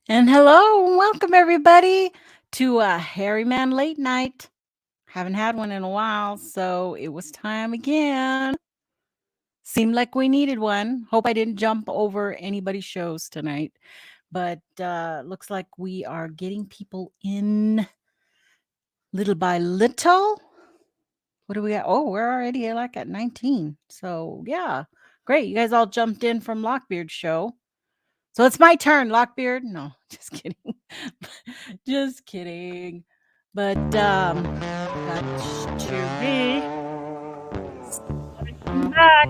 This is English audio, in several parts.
And hello, and welcome everybody to a Harry Man Late Night. Haven't had one in a while, so it was time again. Seemed like we needed one. Hope I didn't jump over anybody's shows tonight, but looks like we are getting people in little by little. What do we got? Oh, we're already like at 19. So yeah, great. You guys all jumped in from Lockbeard's show. So it's my turn, Lockbeard. No, just kidding. Just kidding. But got Chewy. Come back.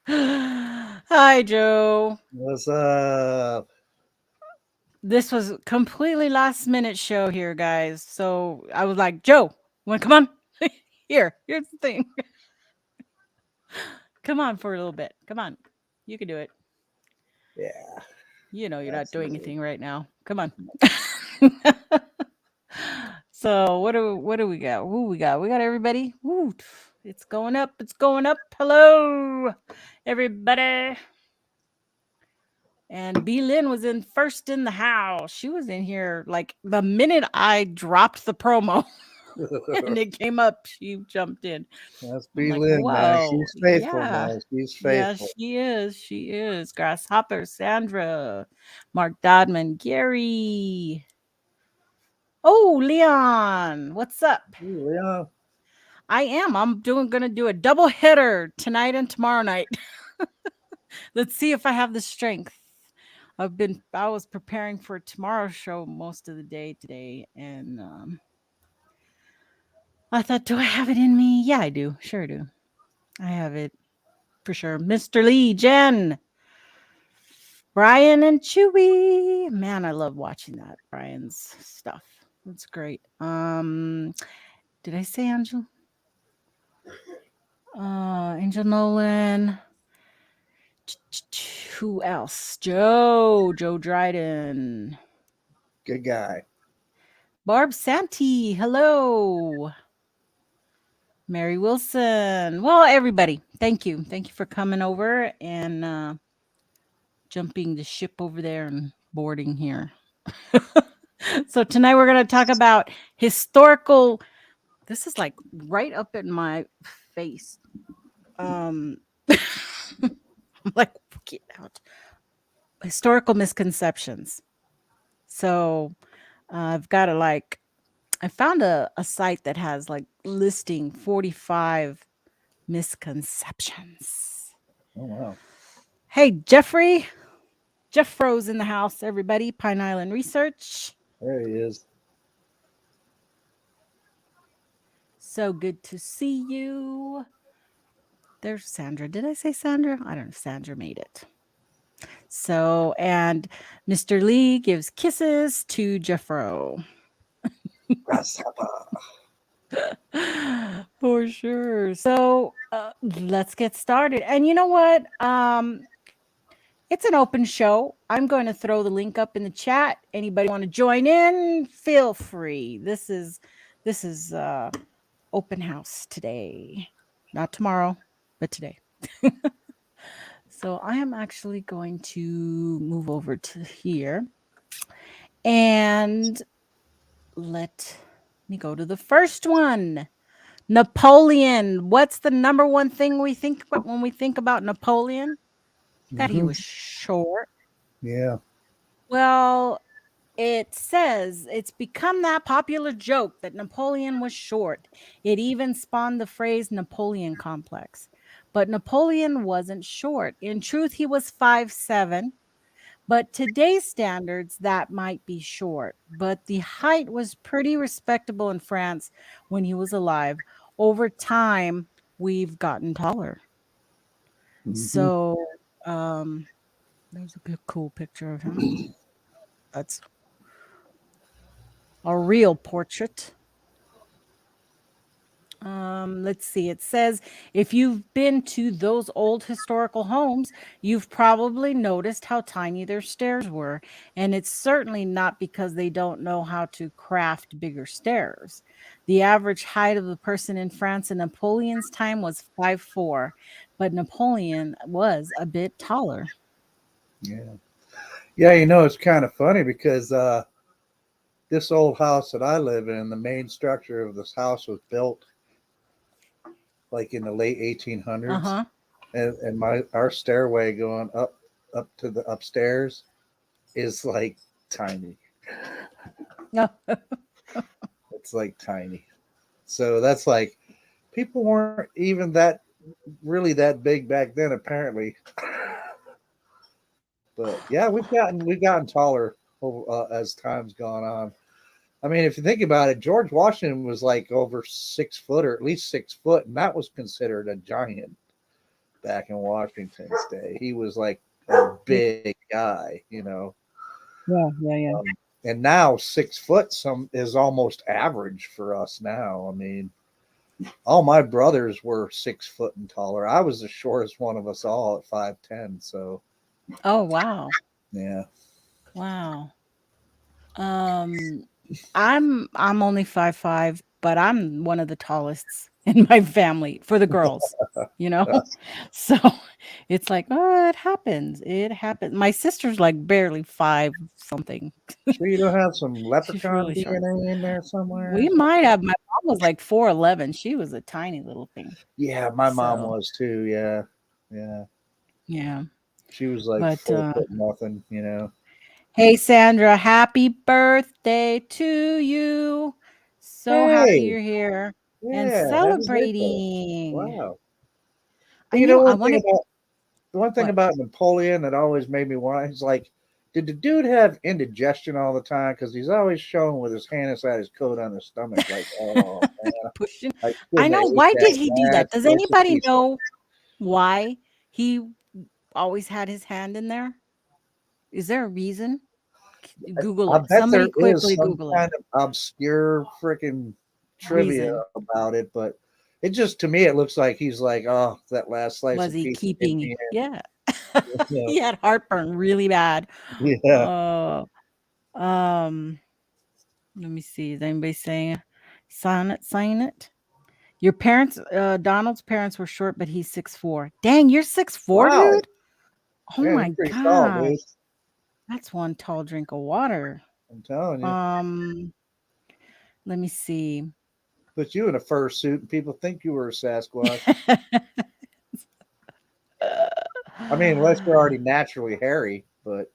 Hi, Joe. What's up? This was completely last minute show here, guys. So I was like, Joe, you want to come on? Here's the thing. Come on for a little bit. Come on. You can do it. Yeah, You know you're not doing absolutely. anything right now. Come on. So what do we got? Who we got? We got everybody. Woo, it's going up. It's going up. Hello, everybody. And B Lynn was in first in the house. She was in here like the minute I dropped the promo and it came up, she jumped in. That's I'm B like, Lynn, man. whoa, She's faithful, yeah. man. She's Yeah, faithful. she is. She is. Grasshopper, Sandra, Mark Dodman, Gary. Oh, Leon, what's up? Ooh, Leon. I am. I'm gonna do a double hitter tonight and tomorrow night. Let's see if I have the strength. I was preparing for tomorrow's show most of the day today, and I thought, do I have it in me? Yeah, I do. Sure do. I have it for sure. Mr. Lee, Jen, Brian, and Chewy. Man, I love watching that Brian's stuff. That's great. Did I say Angel? Angel Nolan. Who else? Joe Dryden. Good guy. Barb Santee. Hello. Mary Wilson. Well, everybody, thank you. Thank you for coming over and jumping the ship over there and boarding here. So, tonight we're going to talk about historical. This is like right up in my face. Um, I'm like, get out. Historical misconceptions. So, I've got to like I found a site that has like listing 45 misconceptions. Oh, wow. Hey, Jeffrey. Jeff Rose in the house, everybody. Pine Island Research. There he is. So good to see you. There's Sandra. Did I say Sandra? I don't know if Sandra made it. So, and Mr. Lee gives kisses to Jeffro. Grasshopper. For sure. So let's get started. And you know what? It's an open show. I'm going to throw the link up in the chat. Anybody want to join in? Feel free. This is open house today. Not tomorrow, but today. So I am actually going to move over to here and let me go to the first one. Napoleon. What's the number one thing we think about when we think about Napoleon? That he Mm-hmm. was short. Yeah. Well, it says it's become that popular joke that Napoleon was short. It even spawned the phrase Napoleon complex. But Napoleon wasn't short. In truth, he was 5'7". But today's standards, that might be short. But the height was pretty respectable in France when he was alive. Over time, we've gotten taller. Mm-hmm. So um, there's a good, cool picture of him. That's a real portrait. Let's see. It says if you've been to those old historical homes, you've probably noticed how tiny their stairs were. And it's certainly not because they don't know how to craft bigger stairs. The average height of the person in France in Napoleon's time was 5'4", but Napoleon was a bit taller. Yeah. Yeah, it's kind of funny because this old house that I live in, the main structure of this house was built like in the late 1800s, Uh and our stairway going up to the upstairs is like tiny. huh. It's like tiny. So that's like people weren't even that really that big back then apparently. But yeah, we've gotten taller as time's gone on. I mean, if you think about it, George Washington was like over 6 foot or at least 6 foot, and that was considered a giant back in Washington's day. He was like a big guy. Yeah, yeah, yeah. And now 6 foot some is almost average for us now. I mean, all my brothers were 6 foot and taller. I was the shortest one of us all at 5'10". So Oh, wow. yeah, Wow. Um, I'm only 5'5", but I'm one of the tallest in my family for the girls, you know? uh, So it's like, oh, it happens. It happens. My sister's like barely 5 something. sure you don't have some She's leprechaun really short. DNA in there somewhere We or something? might have. My mom was like 4'11". She was a tiny little thing. Yeah, my mom So, was too. Yeah, yeah. yeah. She was like But 4 foot nothing. hey, Sandra, happy birthday to you. So happy Hey, you're here and yeah, happy birthday! celebrating. Wow. And You you know know, I one thing wanted about the one thing what? about Napoleon that always made me wonder is like, did the dude have indigestion all the time? Because he's always shown with his hand inside his coat on his stomach, like, oh man, Pushing. I I shouldn't have know. ate Why that. did he do Nah, that? it's Does supposed to anybody be so. know why he always had his hand in there? Is there a reason? Google I it. bet there Somebody is quickly some Google it. kind of obscure freaking trivia Reason. about it, but it just to me it looks like he's like, oh, that last slice Was of he pizza, give keeping? me Yeah. it. He had heartburn really bad. Yeah. Oh, um, let me see. Is anybody saying sign it? Sign it. Your parents, Donald's parents were short, but he's 6'4". Dang, you're 6'4", Wow. dude? Oh Man, you're my pretty tall, gosh. dude. That's one tall drink of water. I'm telling you. Um, let me see. Put you in a fursuit and people think you were a Sasquatch. I mean, unless you're already naturally hairy, but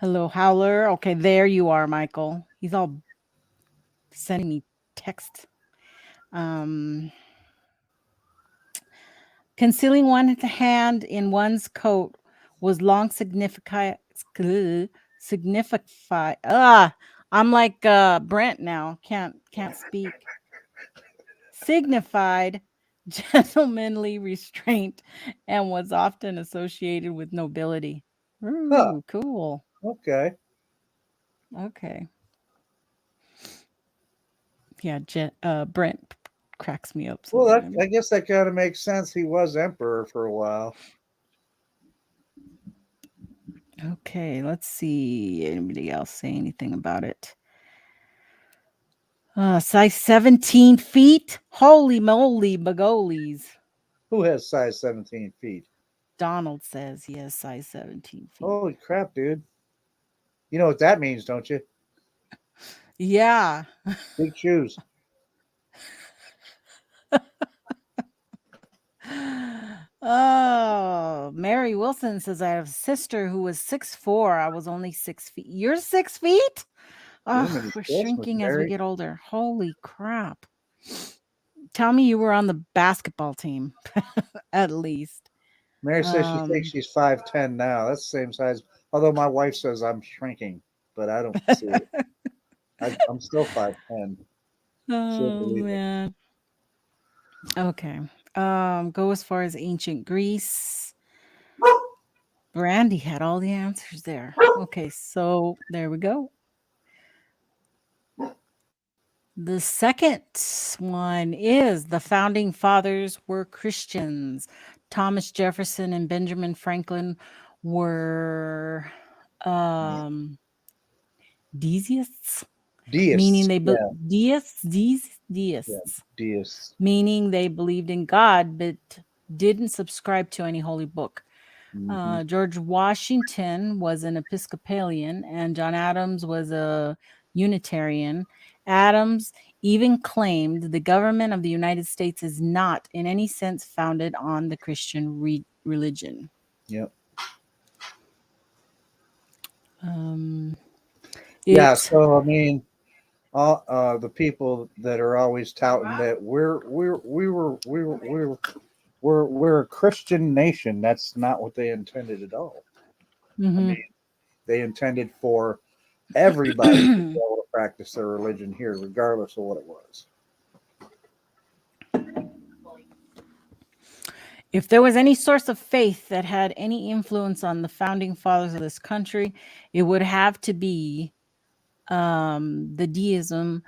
Hello, Howler. Okay, there you are, Michael. He's all sending me text. Um, Concealing one hand in one's coat was long signify. I'm like Brent now. Can't speak. Signified gentlemanly restraint and was often associated with nobility. huh, Ooh, cool. okay. Okay. Yeah, Brent cracks me up Well, sometimes. I guess that kind of makes sense. He was emperor for a while. Okay, let's see. Anybody else say anything about it? Size 17 feet? Holy moly, bagolies. Who has size 17 feet? Donald says he has size 17 feet. Holy crap, dude. You know what that means, don't you? Yeah. Big shoes. Oh, Mary Wilson says I have a sister who was 6'4". I was only 6 feet. You're 6 feet? Oh, Jiminy we're Christmas, shrinking as we Mary. get older. Holy crap. Tell me you were on the basketball team, at least. Mary says she thinks Um, she's 5'10" now. That's the same size. Although my wife says I'm shrinking, but I don't see it. I'm still 5'10". She'll oh believe it. man. Okay. Go as far as ancient Greece. Brandy had all the answers there. Okay, so there we go. The second one is the founding fathers were Christians. Thomas Jefferson and Benjamin Franklin were Yeah. um, deists, meaning Deists. they Yeah. Yeah. deists, Deists. meaning they believed in God but didn't subscribe to any holy book. Hmm. George Washington was an Episcopalian, and John Adams was a Unitarian. Adams even claimed the government of the United States is not in any sense founded on the Christian religion. Yep. Um, Yeah. it So I mean, all the people that are always touting that we're a Christian nation. That's not what they intended at all. I mhm. mean, they intended for everybody to be able to practice their religion here, regardless of what it was. If there was any source of faith that had any influence on the founding fathers of this country, it would have to be the deism.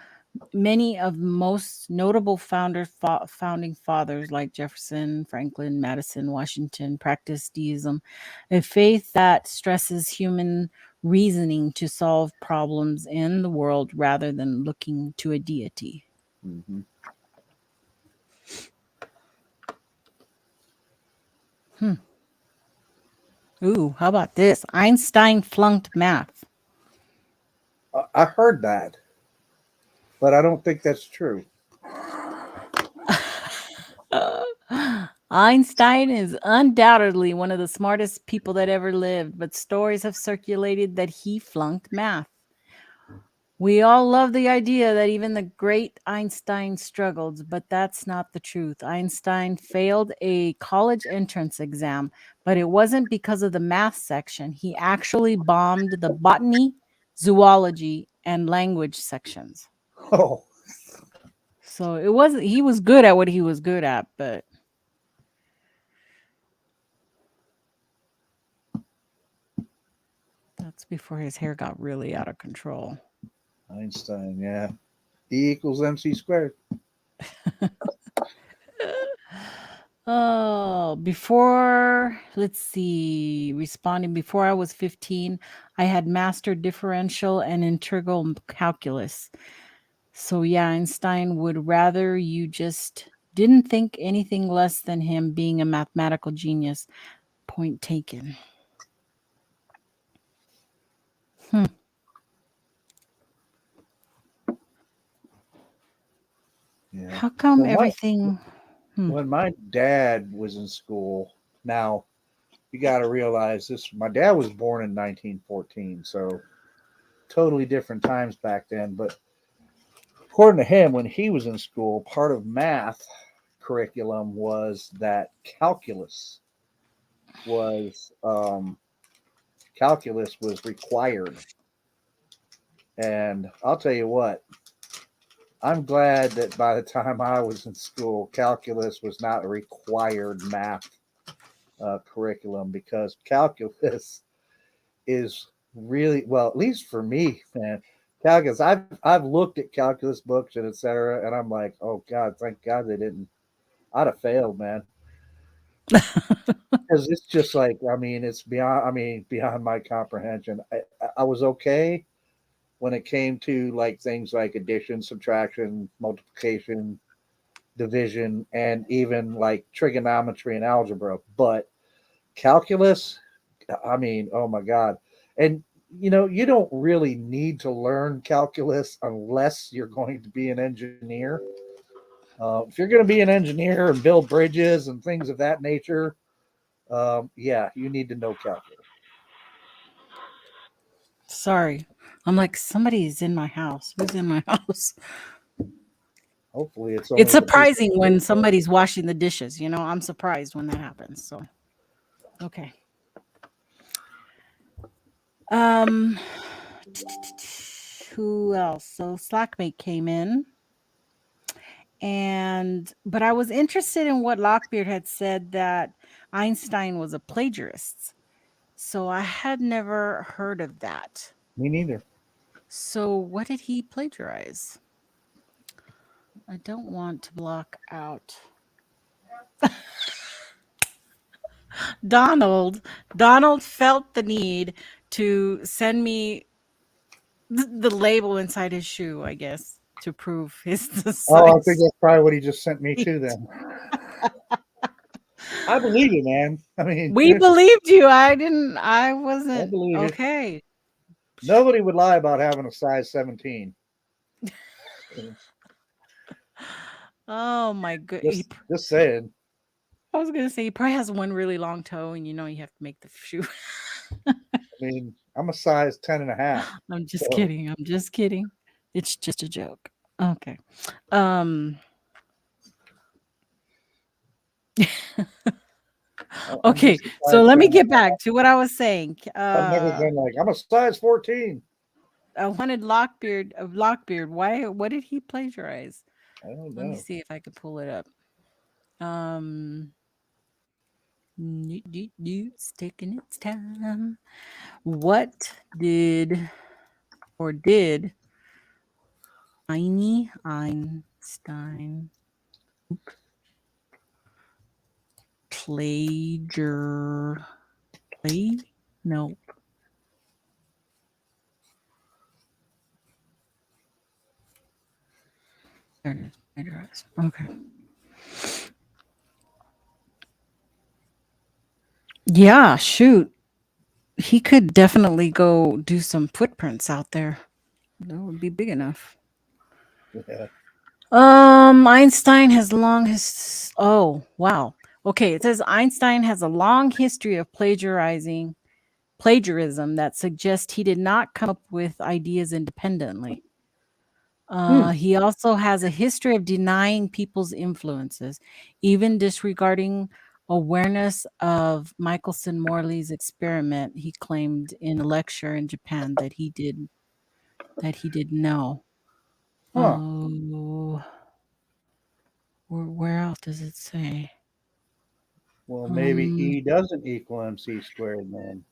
Many of the most notable founding fathers like Jefferson, Franklin, Madison, Washington practiced deism, a faith that stresses human reasoning to solve problems in the world rather than looking to a deity. Hmm. Hmm. Ooh, how about this? Einstein flunked math. I heard that, but I don't think that's true. Einstein is undoubtedly one of the smartest people that ever lived, but stories have circulated that he flunked math. We all love the idea that even the great Einstein struggled, but that's not the truth. Einstein failed a college entrance exam, but it wasn't because of the math section. He actually bombed the botany, zoology, and language sections. Oh, So it wasn't, he was good at what he was good at, but that's before his hair got really out of control. Einstein, yeah. E equals MC squared. Oh, before, let's see, responding before I was 15, I had mastered differential and integral calculus. So, yeah, Einstein would rather you just didn't think anything less than him being a mathematical genius. Point taken. Hmm. Yeah. How come Well, my everything? Hmm. when my dad was in school, now you got to realize this. My dad was born in 1914, so totally different times back then. But according to him, when he was in school, part of math curriculum was that was um, calculus was required. And I'll tell you what, I'm glad that by the time I was in school, calculus was not a required math curriculum because calculus is really well, at least for me, man. Calculus. I've looked at calculus books and etc. And I'm like, oh God, thank God they didn't. I'd have failed, man. Because it's just like, I mean, it's beyond. I mean, beyond my comprehension. I was okay when it came to like things like addition, subtraction, multiplication, division, and even like trigonometry and algebra. But calculus, I mean, oh my God. And, you don't really need to learn calculus unless you're going to be an engineer. If you're going to be an engineer and build bridges and things of that nature, yeah, you need to know calculus. Sorry. I'm like, somebody's in my house. Who's in my house? Hopefully, it's It's only the people. surprising when somebody's washing the dishes. I'm surprised when that happens. So, okay. Um, who else? So Slackmate came in, but I was interested in what Lockbeard had said that Einstein was a plagiarist. So I had never heard of that. Me neither. So what did he plagiarize? I don't want to block out Donald. Donald felt the need to send me the label inside his shoe, I guess, to prove his the Oh, I think size. that's probably what he just sent me to then. I believe you, man. I mean, We believed you. I I wasn't believe you. okay. Nobody would lie about having a size 17. Oh my good. Just saying. I was gonna say he probably has one really long toe, and you have to make the shoe. I mean, I'm a size 10 and a half. I'm just So kidding. I'm just kidding. It's just a joke. Okay. Um. I'm Okay. just a So size let 10 me and a get half. back to what I was saying. I've never been like, I'm a size 14. I wanted Lockbeard of Lockbeard. Why? What did he plagiarize? I don't Let me know. see if I could pull it up. Um. It's taking its time. What did Einstein plagiar play? No. There it is. Plagiarize. Okay. Yeah, shoot. He could definitely go do some footprints out there. That would be big enough. Yeah. Einstein has long his oh, wow. Okay, it says Einstein has a long history of plagiarism that suggests he did not come up with ideas independently. Hmm. He also has a history of denying people's influences, even disregarding awareness of Michelson Morley's experiment. He claimed in a lecture in Japan that he didn't know. Huh. Oh, where else does it say? Well, maybe Um, E doesn't equal MC squared then.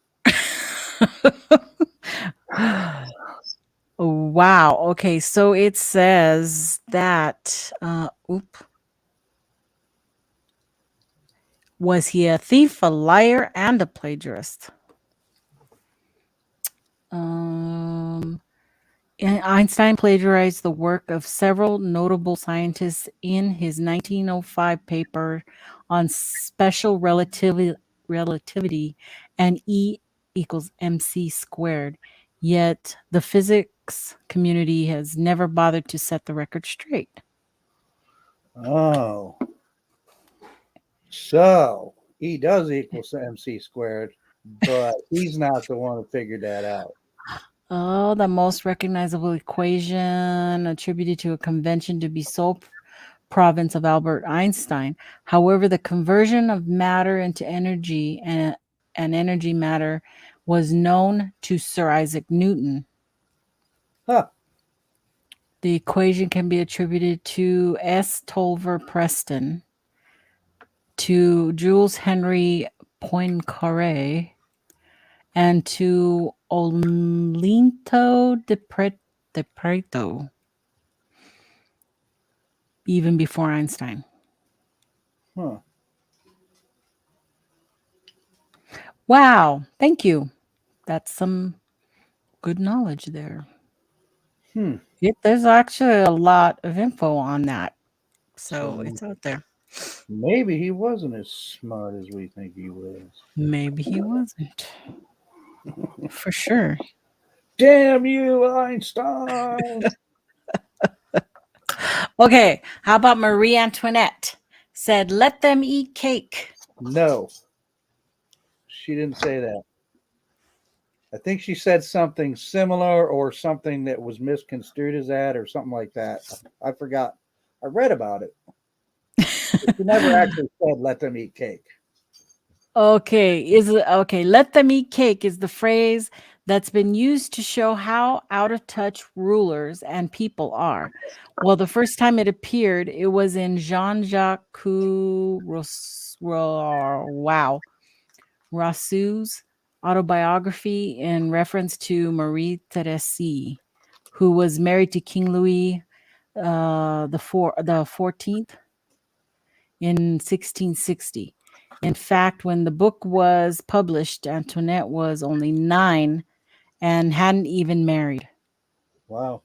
wow. Okay, so it says that was he a thief, a liar, and a plagiarist? Um, Einstein plagiarized the work of several notable scientists in his 1905 paper on special relativity and E equals mc squared. Yet the physics community has never bothered to set the record straight. Oh. So E does equal MC squared, but he's not the one who figured that out. Oh, the most recognizable equation attributed to a convention to be sole province of Albert Einstein. However, the conversion of matter into energy and energy matter was known to Sir Isaac Newton. Huh. The equation can be attributed to S. Tolver Preston, to Jules Henry Poincaré, and to Olinto de Preto, even before Einstein. Huh. Wow, thank you. That's some good knowledge there. Hmm. There's actually a lot of info on that. So So it's out there. maybe he wasn't as smart as we think he was. Maybe he wasn't. For sure. Damn you, Einstein. Okay, how about Marie Antoinette said, "Let them eat cake." No, she didn't say that. I think she said something similar or something that was misconstrued as that or something like that. I forgot. I read about it. But she never actually said let them eat cake. Okay, "Let them eat cake" is the phrase that's been used to show how out of touch rulers and people are. Well, the first time it appeared, it was in Jean-Jacques Rousseau's autobiography in reference to Marie Therese, who was married to King Louis the 14th in 1660. In fact, when the book was published, Antoinette was only 9 and hadn't even married. Wow.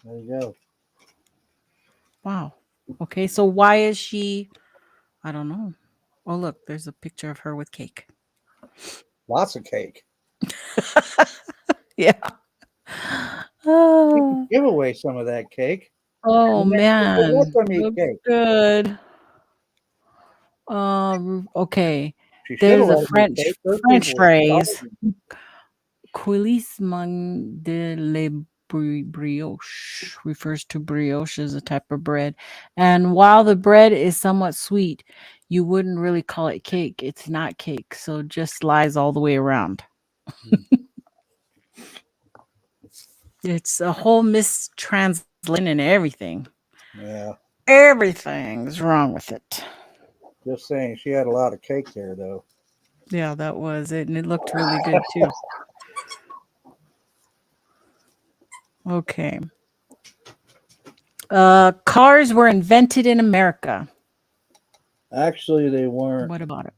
There you go. Wow. Okay, so why is she? I don't know. Oh, look, there's a picture of her with cake. Lots of cake. Yeah. You could Oh, give away some of that cake. oh And then people man, welcome you looks cake. good. Okay. She should have There's a let me cake. Those French people were phrase. starving. Coulisses de la brioche refers to brioche as a type of bread. And while the bread is somewhat sweet, you wouldn't really call it cake. It's not cake, so it just lies all the way around. It's a whole mistranslation and everything. Yeah. Everything's wrong with it. Just saying. She had a lot of cake there, though. Yeah, that was it. And it looked really good too. Okay. Cars were invented in America. Actually, they weren't. What about it?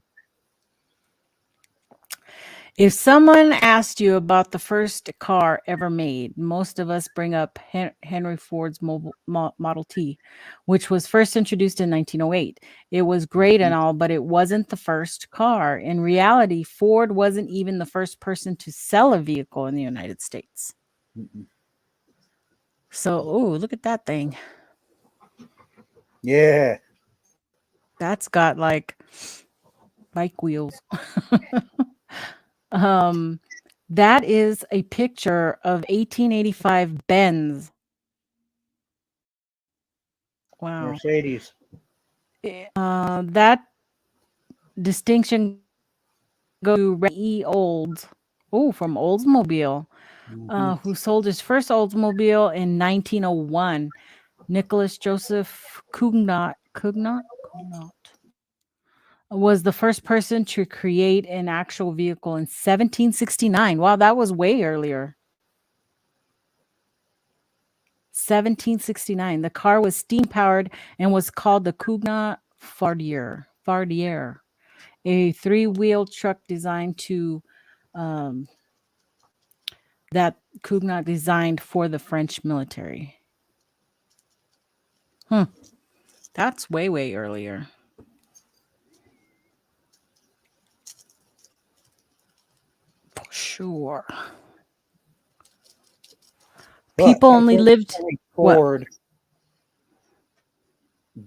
If someone asked you about the first car ever made, most of us bring up Henry Ford's Model T, which was first introduced in 1908. It was great and all, but it wasn't the first car. In reality, Ford wasn't even the first person to sell a vehicle in the United States. Mm-mm. So, oh, look at that thing. Yeah. That's got like bike wheels. That is a picture of 1885 Benz. Wow. Mercedes. That distinction goes to Ray E. Olds. Oh, from Oldsmobile, Mm-hmm. who sold his first Oldsmobile in 1901. Nicholas Joseph Cugnot was the first person to create an actual vehicle in 1769. Wow, that was way earlier. 1769. The car was steam powered and was called the Cugnot Fardier, a 3-wheel truck designed to that Cugnot designed for the French military. That's way earlier. For sure. But People I only think lived what? Ford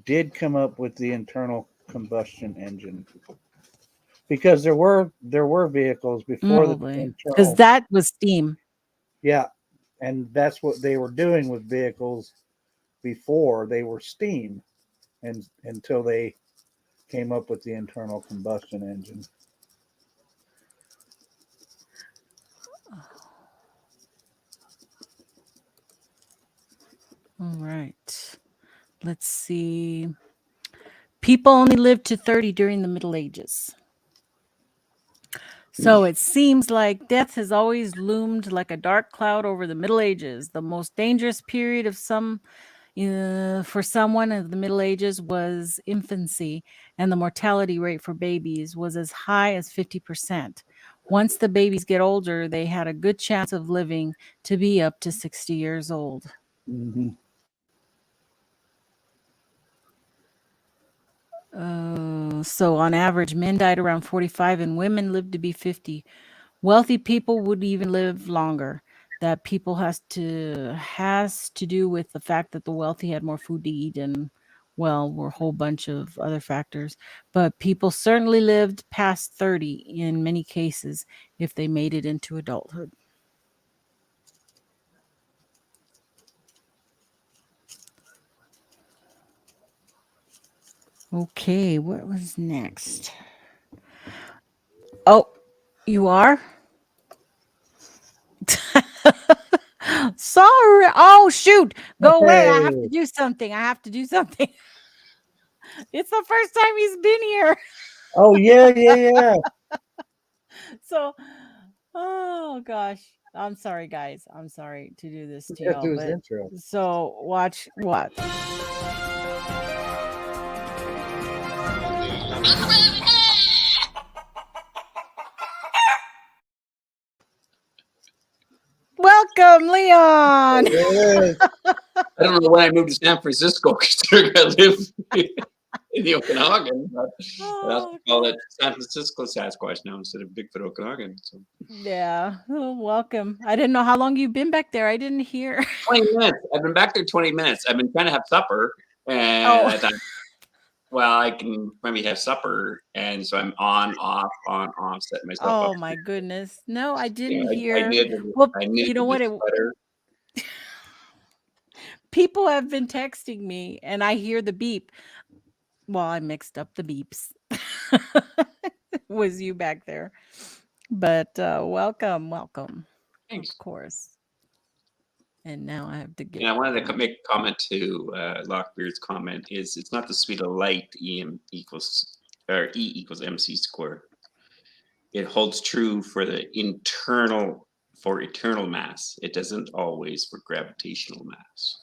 did come up with the internal combustion engine because there were vehicles before the Probably. Because internal. that was steam. Yeah, and that's what they were doing with vehicles before. They were steam, and until they came up with the internal combustion engine. All right. Let's see. People only lived to 30 during the Middle Ages. So it seems like death has always loomed like a dark cloud over the Middle Ages. The most dangerous period of for someone of the Middle Ages was infancy, and the mortality rate for babies was as high as 50%. Once the babies get older, they had a good chance of living to be up to 60 years old. Mm-hmm. So on average, men died around 45 and women lived to be 50. Wealthy people would even live longer. That people has to do with the fact that the wealthy had more food to eat and were a whole bunch of other factors. But people certainly lived past 30 in many cases if they made it into adulthood. Okay, what was next? Oh, you are? Sorry. Oh, shoot. Go away. I have to Hey. do something. It's the first time he's been here. Oh yeah. So, oh gosh. I'm sorry, guys. I'm sorry to do this to Let's y'all, do his but intro. so watch. Welcome, Leon. There it is. I don't know when I moved to San Francisco because I live in the Okanagan, but I have to call it San Francisco Sasquatch now instead of Bigfoot Okanagan. So Yeah. Oh, welcome. I didn't know how long you've been back there. I didn't hear. 20 minutes. I've been back there 20 minutes. I've been trying to have supper, and Oh. I thought, well, I can maybe have supper, and so I'm on, off, setting myself up. Oh my goodness. No, I didn't I hear. needed, Well, I needed you know the what? sweater. People have been texting me and I hear the beep. Well, I mixed up the beeps. Was you back there? But welcome. Thanks. Of course. And now I have to get. And I wanted to make a comment to Lockbeard's comment is it's not the speed of light E equals mc squared. It holds true for the eternal mass. It doesn't always for gravitational mass.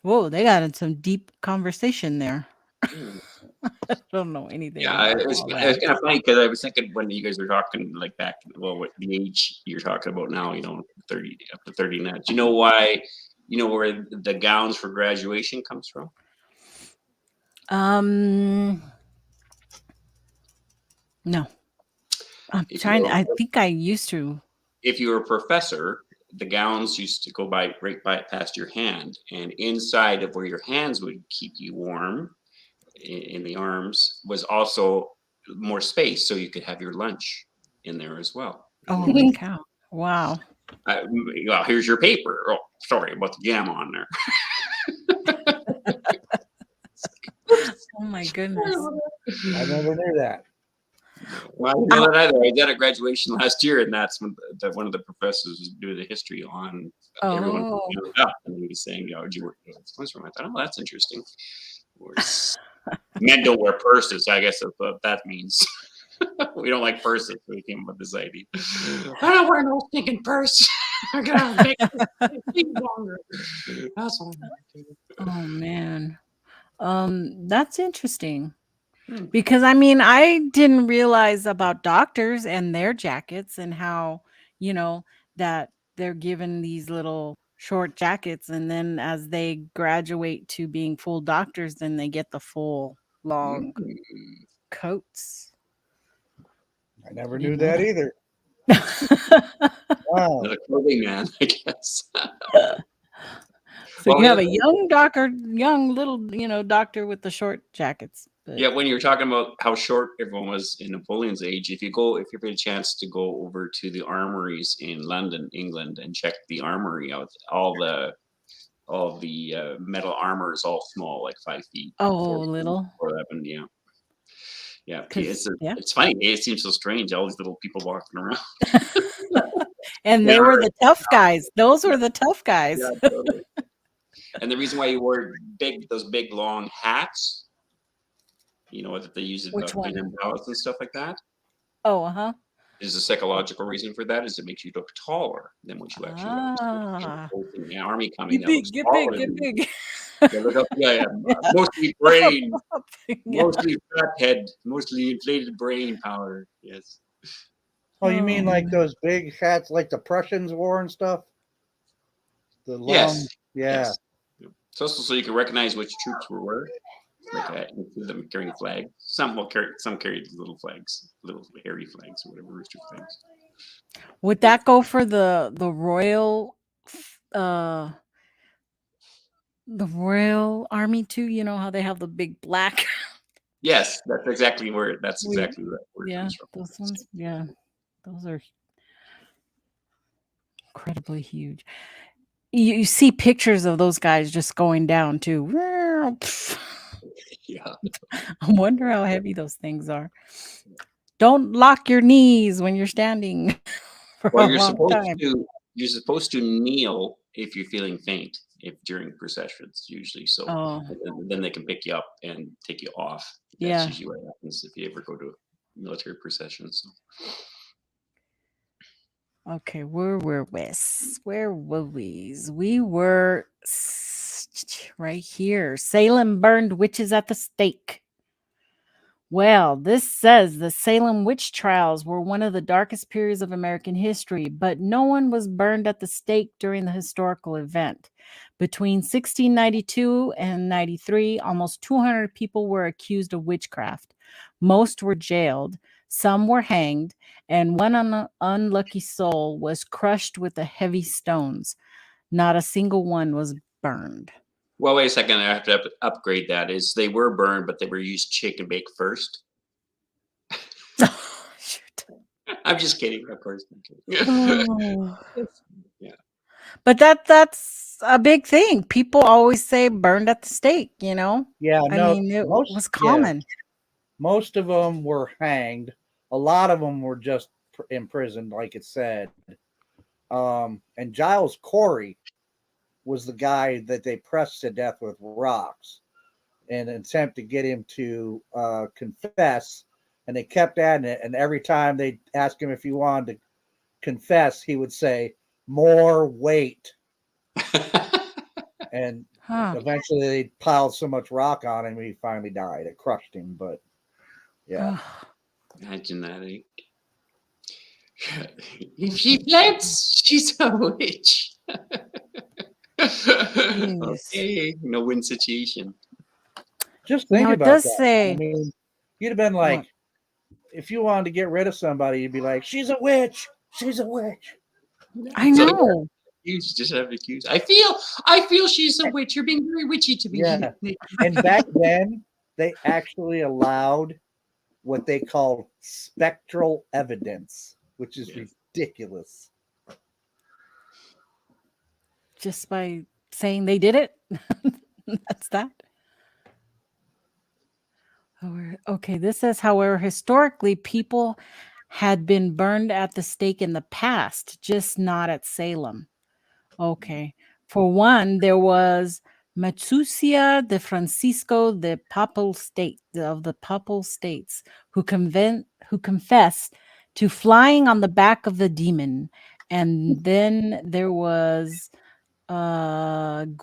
Whoa, they got in some deep conversation there. I don't know anything. Yeah, about it was all kind that. of funny because I was thinking when you guys were talking like back, well, what the age you're talking about now, 30 up to 30 now. Do you know why? You know where the gowns for graduation comes from? No. I'm If trying. you're- I think I used to. If you were a professor, the gowns used to go right by past your hand, and inside of where your hands would keep you warm in the arms was also more space, so you could have your lunch in there as well. Holy cow! Wow. Well, here's your paper. Oh, sorry about the jam on there. Oh my goodness. I never knew that. Well, I didn't know that either. I did a graduation last year, and that's when one of the professors was doing the history on everyone Oh. up, and he was saying, "Did you work with this from?" I thought, "Oh, that's interesting." Men don't wear purses. I guess that's what that means. We don't like purses. So we came up with this idea. I don't wear no stinking purse. I gotta make it longer. That's all. Oh man. That's interesting. Hmm. Because I mean, I didn't realize about doctors and their jackets and how, that they're given these little short jackets and then as they graduate to being full doctors, then they get the full long coats. I never You knew know that either. Wow. Another clothing man, I guess. So Well, you have yeah. a young little, doctor with the short jackets. But Yeah, when you were talking about how short everyone was in Napoleon's age, if you get a chance to go over to the armories in London, England, and check the armory out, all the metal armor is all small, like 5 feet. Oh, 4 feet, little. 4'11", yeah. Yeah, 'Cause- yeah. it's funny. It seems so strange. All these little people walking around. And they were the tough guys. Those were the tough guys. Yeah, totally. And the reason why you wore those big long hats, that they use Which one? in umbrellas and stuff like that, Oh, uh-huh. is a psychological reason for that. Is it makes you look taller than what you actually are. Ah. In the army coming, Get that looks big, taller get than you. big. Yeah, look up, yeah. Mostly brain, Yeah. mostly fat head, mostly inflated brain power. Yes. Oh, you mean Oh, like man. those big hats like the Prussians wore and stuff? The long, Yes. yeah. Yes. It's also so you can recognize which troops were where. Like them carrying flags. Some carry little flags, little hairy flags or whatever, rooster flags. Would that go for the royal the royal army too? You know how they have the big black. Yes, that's exactly where it comes Yeah, from. those ones. Yeah, those are incredibly huge. You see pictures of those guys just going down too. Yeah. I wonder how heavy those things are. Don't lock your knees when you're standing for Well, a long time. you're supposed to kneel if you're feeling faint during processions usually. So Oh, then they can pick you up and take you off. That's yeah. usually what happens if you ever go to military processions. So. Okay, where were we? Where were we? We were right here. Salem burned witches at the stake. Well, this says the Salem witch trials were one of the darkest periods of American history, but no one was burned at the stake during the historical event. Between 1692 and 93, almost 200 people were accused of witchcraft. Most were jailed, some were hanged, and one unlucky soul was crushed with the heavy stones. Not a single one was burned. Well, wait a second. I have to upgrade that. Is they were burned, but they were used shake and bake first. Shoot. I'm just kidding, of course. Oh. Yeah. But that's a big thing. People always say burned at the stake, you know? Yeah, I no, mean, it most was yeah, common. most of them were hanged. A lot of them were just imprisoned, like it said. And Giles Corey was the guy that they pressed to death with rocks in an attempt to get him to confess. And they kept at it. And every time they asked him if he wanted to confess, he would say, "More weight." And Huh. eventually they piled so much rock on him, he finally died. It crushed him. But yeah. Imagine that. Eh? If she flirts, she's a witch. Okay, no win situation. Just think Now it about does that. I say mean, you'd have been what? like, if you wanted to get rid of somebody, you'd be like, "She's a witch. She's a witch." I So know. you just have accused. I feel she's a witch. You're being very witchy to me. Yeah. And back then, they actually allowed what they called spectral evidence, which is Yes. ridiculous. Just by saying they did it. That's that. Okay, this says, however, historically, people had been burned at the stake in the past, just not at Salem. Okay. For one, there was Matsusia de Francisco de Papal State of the Papal States who confessed to flying on the back of the demon. And then there was Guiadana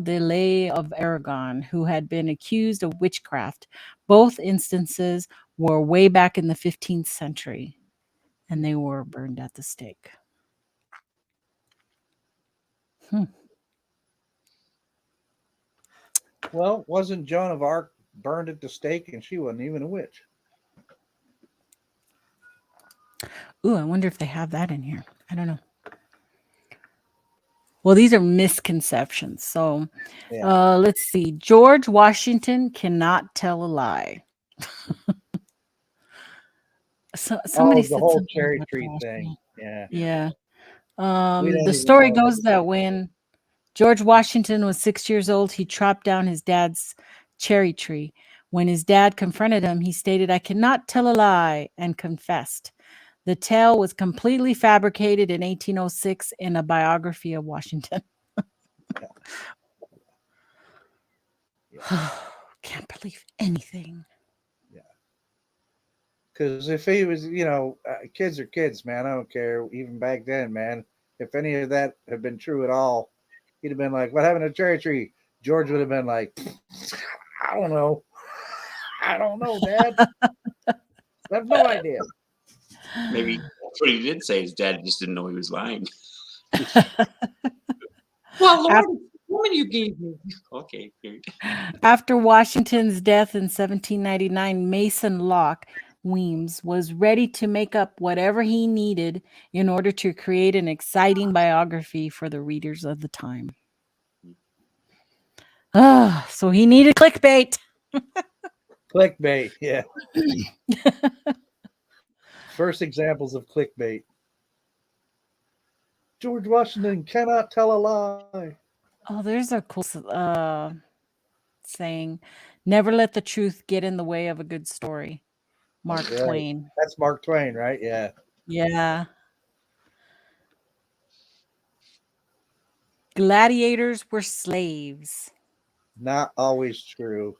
de Ley of Aragon, who had been accused of witchcraft. Both instances were way back in the 15th century, and they were burned at the stake. Well, wasn't Joan of Arc burned at the stake and she wasn't even a witch? Ooh, I wonder if they have that in here. I don't know. Well, these are misconceptions. So Yeah. let's see. George Washington cannot tell a lie. Somebody The said whole something cherry about tree that. thing. Yeah. Yeah. We don't The even story know goes that when George Washington was 6 years old, he chopped down his dad's cherry tree. When his dad confronted him, he stated, "I cannot tell a lie," and confessed. The tale was completely fabricated in 1806 in a biography of Washington. Can't believe anything. Because if he was, kids are kids, man. I don't care. Even back then, man, if any of that had been true at all, he'd have been like, "What happened to cherry tree?" George would have been like, "I don't know. I don't know, Dad. I have no idea." Maybe that's what he did say. His dad just didn't know he was lying. Well, Lord, it's the woman you gave me. Okay, great. After Washington's death in 1799, Mason Locke Weems was ready to make up whatever he needed in order to create an exciting biography for the readers of the time. So he needed clickbait. Clickbait, yeah. First examples of clickbait. George Washington cannot tell a lie. Oh, there's a cool saying, "Never let the truth get in the way of a good story." Mark That's right. Twain. That's Mark Twain, right? Yeah. Yeah. Gladiators were slaves. Not always true.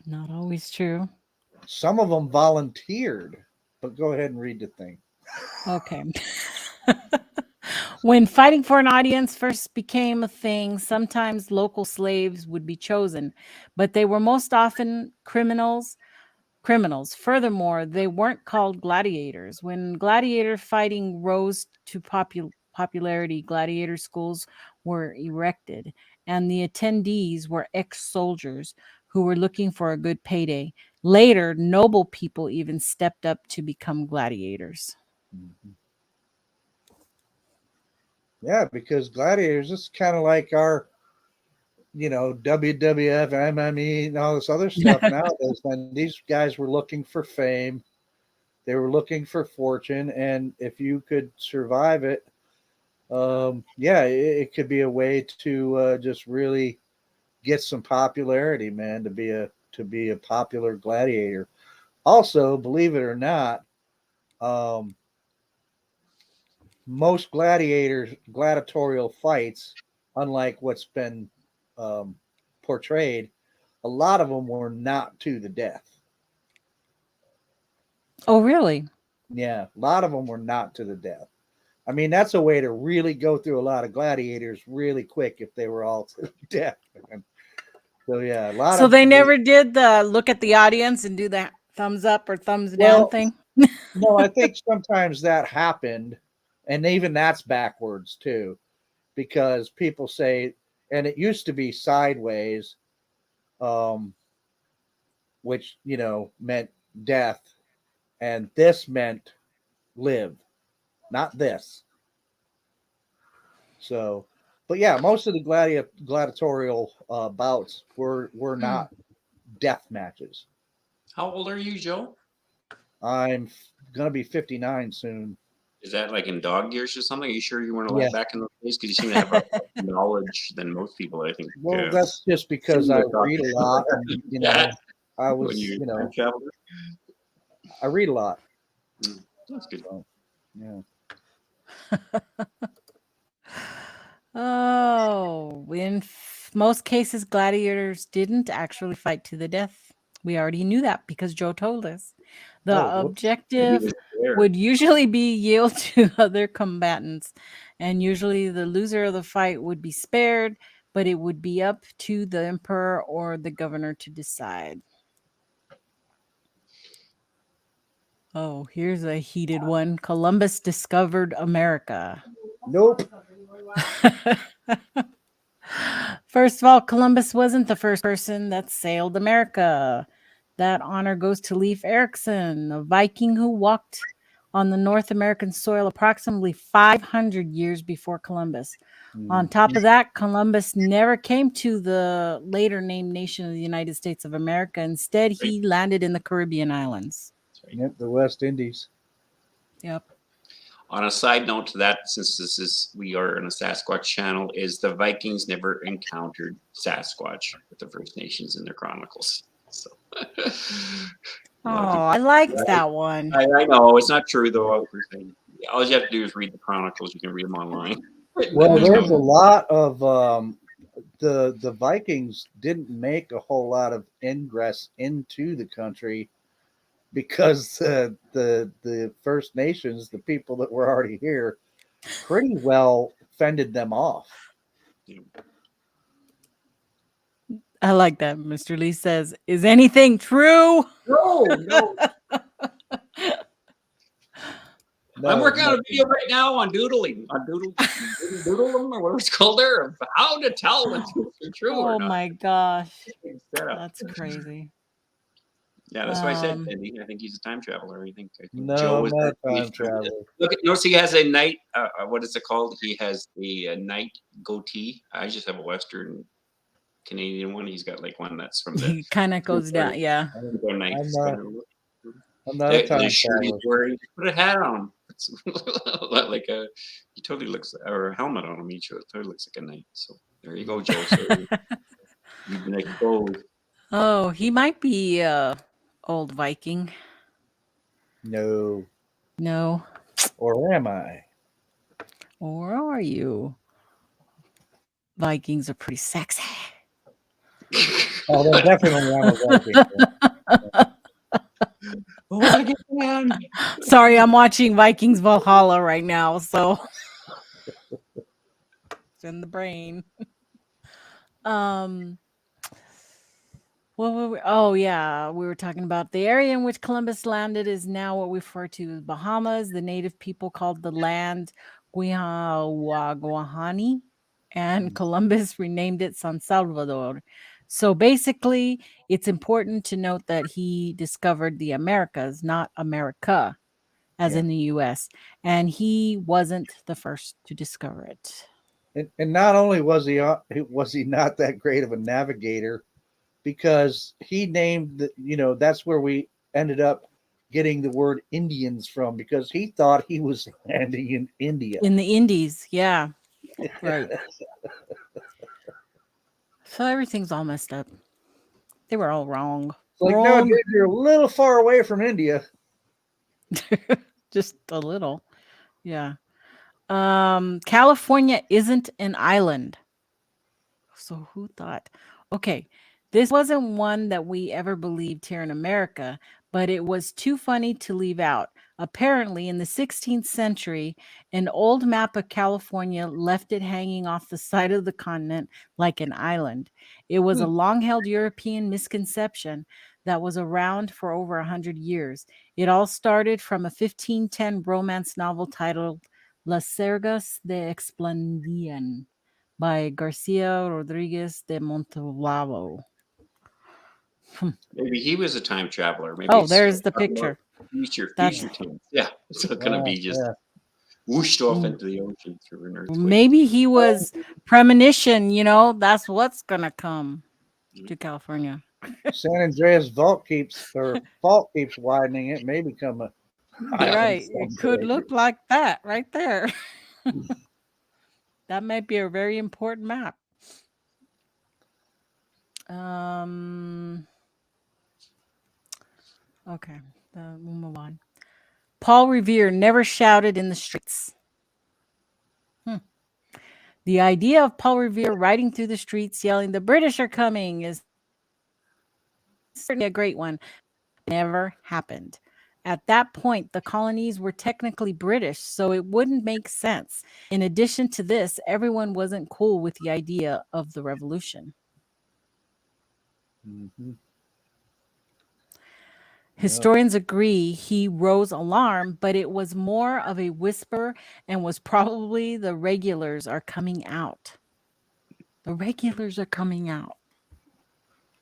Not always true. Some of them volunteered, but go ahead and read the thing. Okay. When fighting for an audience first became a thing, sometimes local slaves would be chosen, but they were most often criminals. Furthermore, they weren't called gladiators. When gladiator fighting rose to popularity, gladiator schools were erected, and the attendees were ex-soldiers who were looking for a good payday. Later, noble people even stepped up to become gladiators. Mhm. Yeah, because gladiators is kind of like our, WWF, MMA, and all this other stuff nowadays. And these guys were looking for fame, they were looking for fortune, and if you could survive it, yeah, it could be a way to just really get some popularity, man. To be a popular gladiator. Also, believe it or not, um, most gladiatorial fights, unlike what's been um, portrayed, a lot of them were not to the death. Oh, really? Yeah, a lot of them were not to the death. I mean, that's a way to really go through a lot of gladiators really quick if they were all to the death. Man. So yeah, a lot So of they never did the look at the audience and do that thumbs up or thumbs down well, thing? no, I think sometimes that happened, and even that's backwards too, because people say, and it used to be sideways, um, which meant death, and this meant live, not this. So, but yeah, most of the gladiatorial bouts were not death matches. How old are you, Joe? I'm gonna be 59 soon. Is that like in dog years or something? Are you sure you weren't Yeah. alive back in those days? Because you seem to have more knowledge than most people, I think. Well, that's just because I read a lot, and Yeah. I When was, you time traveled. I read a lot. That's good. So, yeah. Oh, in most cases, gladiators didn't actually fight to the death. We already knew that because Joe told us. The Oh, whoops. He objective was there. would usually be yield to other combatants, and usually the loser of the fight would be spared, but it would be up to the emperor or the governor to decide. Oh, here's a heated one. Columbus discovered America. Nope. First of all, Columbus wasn't the first person that sailed America. That honor goes to Leif Erikson, a Viking who walked on the North American soil approximately 500 years before Columbus. On top of that, Columbus never came to the later named nation of the United States of America. Instead, he landed in the Caribbean islands. Yep, the West Indies. Yep. On a side note to that, since we are on a Sasquatch channel, is the Vikings never encountered Sasquatch with the First Nations in their chronicles. So, Oh, I liked that one. I know it's not true though. All you have to do is read the chronicles. You can read them online. Well, there's a lot of the Vikings didn't make a whole lot of ingress into the country because the First Nations, the people that were already here, pretty well fended them off. I like that. Mr. Lee says, "Is anything true?" No. No, I'm working on a video right now on doodling, doodle them or whatever it's called there, of how to tell if it's true or Oh not. my gosh, Setup. that's crazy. Yeah, that's why I said I think he's a time traveler. I think no, Joe I'm was not a actually time traveler. Look, notice he has a night. What is it called? He has the night goatee. I just have a Western Canadian one. He's got like one that's from the. He kind of goes down. Yeah. I think go night. I'm not a time The shirt he's traveler. wearing. Put a hat on. It's like a. He totally looks, or a helmet on him. Each totally looks like a knight. So there you go, Joe. So you've been exposed. Oh, he might be old Viking. No. No. Or am I? Or are you? Vikings are pretty sexy. Oh, then definitely I'm a Viking. Oh, I get man. Sorry, I'm watching Vikings Valhalla right now, so it's in the brain. Um, what were we? Oh yeah, we were talking about the area in which Columbus landed is now what we refer to as Bahamas. The native people called the land Guahani, and Columbus renamed it San Salvador. So basically, it's important to note that he discovered the Americas, not America, as Yeah. in the U.S., and he wasn't the first to discover it. And not only was he not that great of a navigator, because he named that's where we ended up getting the word Indians from, because he thought he was landing in India. In the Indies, yeah, right. So everything's all messed up. They were all wrong. It's like, no, Wrong. dude, you're a little far away from India. Just a little. Yeah. California isn't an island. So who thought? Okay, this wasn't one that we ever believed here in America, but it was too funny to leave out. Apparently, in the 16th century, an old map of California left it hanging off the side of the continent like an island. It was a long held European misconception that was around for over 100 years. It all started from a 1510 romance novel titled Las Sergas de Esplandian by Garcia Rodriguez de Montalvo. Maybe he was a time traveler. Maybe Oh, it's there's the talking about picture. future That's tense. Yeah, it's not going to be just Yeah. whooshed off Mm. into the ocean through an earthquake. maybe he was premonition, that's what's gonna come to California. San Andreas fault keeps widening. It may become a island Right. It could someday. look like that right there. That might be a very important map. Okay, we'll move on. Paul Revere never shouted in the streets. The idea of Paul Revere riding through the streets yelling, "The British are coming," is certainly a great one. Never happened. At that point, the colonies were technically British, so it wouldn't make sense. In addition to this, everyone wasn't cool with the idea of the revolution. Mhm. Historians agree he rose alarm, but it was more of a whisper and was probably the regulars are coming out. The regulars are coming out.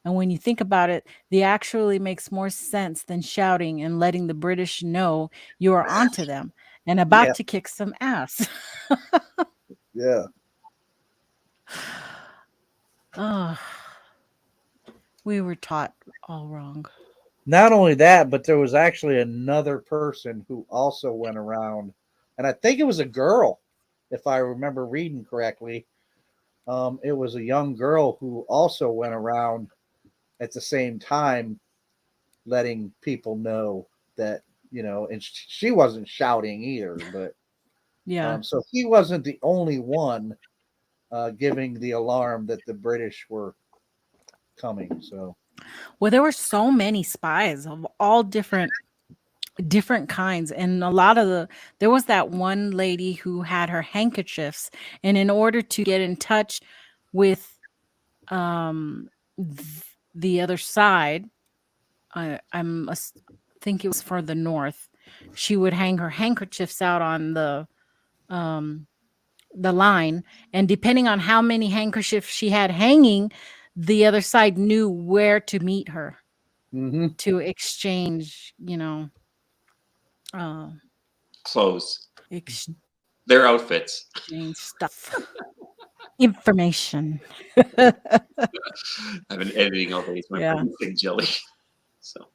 And when you think about it, the actually makes more sense than shouting and letting the British know you are onto them and about Yeah. to kick some ass. Yeah. Oh, we were taught all wrong. Not only that, but there was actually another person who also went around, and I think it was a girl, if I remember reading correctly. It was a young girl who also went around at the same time, letting people know that, and she wasn't shouting either, but Yeah. so he wasn't the only one giving the alarm that the British were coming. So Well, there were so many spies of all different kinds, and a lot of there was that one lady who had her handkerchiefs, and in order to get in touch with the other side, I'm think it was for the north, she would hang her handkerchiefs out on the line, and depending on how many handkerchiefs she had hanging, the other side knew where to meet her to exchange, Clothes, exchange their outfits. stuff, information. I've been editing all day. It's my Yeah. big jelly. So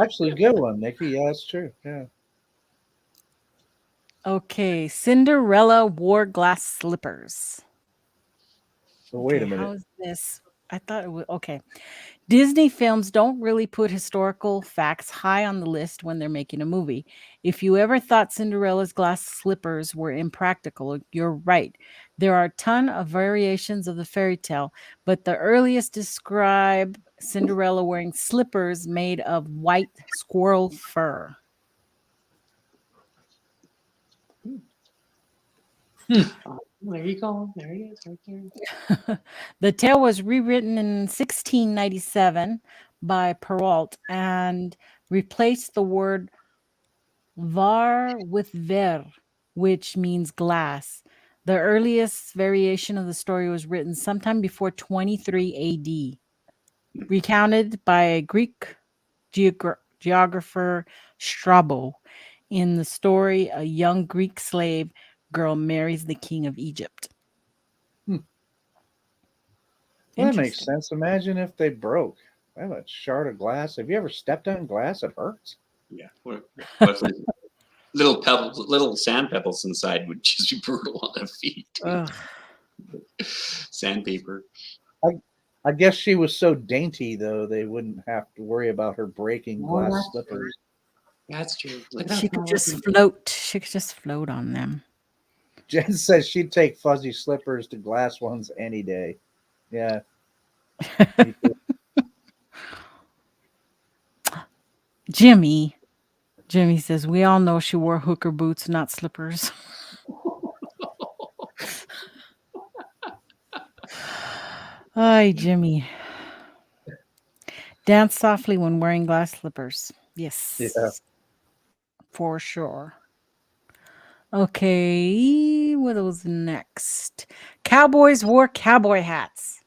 actually, good one, Nikki. Yeah, that's true. Yeah. Okay, Cinderella wore glass slippers. So wait a Okay, minute. how is this? I thought it was okay. Disney films don't really put historical facts high on the list when they're making a movie. If you ever thought Cinderella's glass slippers were impractical, you're right. There are a ton of variations of the fairy tale, but the earliest describe Cinderella wearing slippers made of white squirrel fur. Oh, there you go. There he is, right there. The tale was rewritten in 1697 by Perrault and replaced the word var with ver, which means glass. The earliest variation of the story was written sometime before 23 AD, recounted by a Greek geographer Strabo. In the story, a young Greek slave girl marries the king of Egypt. Well, that makes Interesting. sense. Imagine if they broke. I have a shard of glass. Have you ever stepped on glass? It hurts. Yeah. What little pebbles, little sand pebbles inside would just be brutal on the feet. Ugh. Sandpaper. I guess she was so dainty, though, they wouldn't have to worry about her breaking Oh, glass that's slippers. That's true. Look She at could that. just float. She could just float on them. Jen says she'd take fuzzy slippers to glass ones any day. Yeah. me too. Jimmy says, we all know she wore hooker boots, not slippers. Hi, Jimmy. Dance softly when wearing glass slippers. Yes. Yeah. For sure. Okay, what was next? Cowboys wore cowboy hats.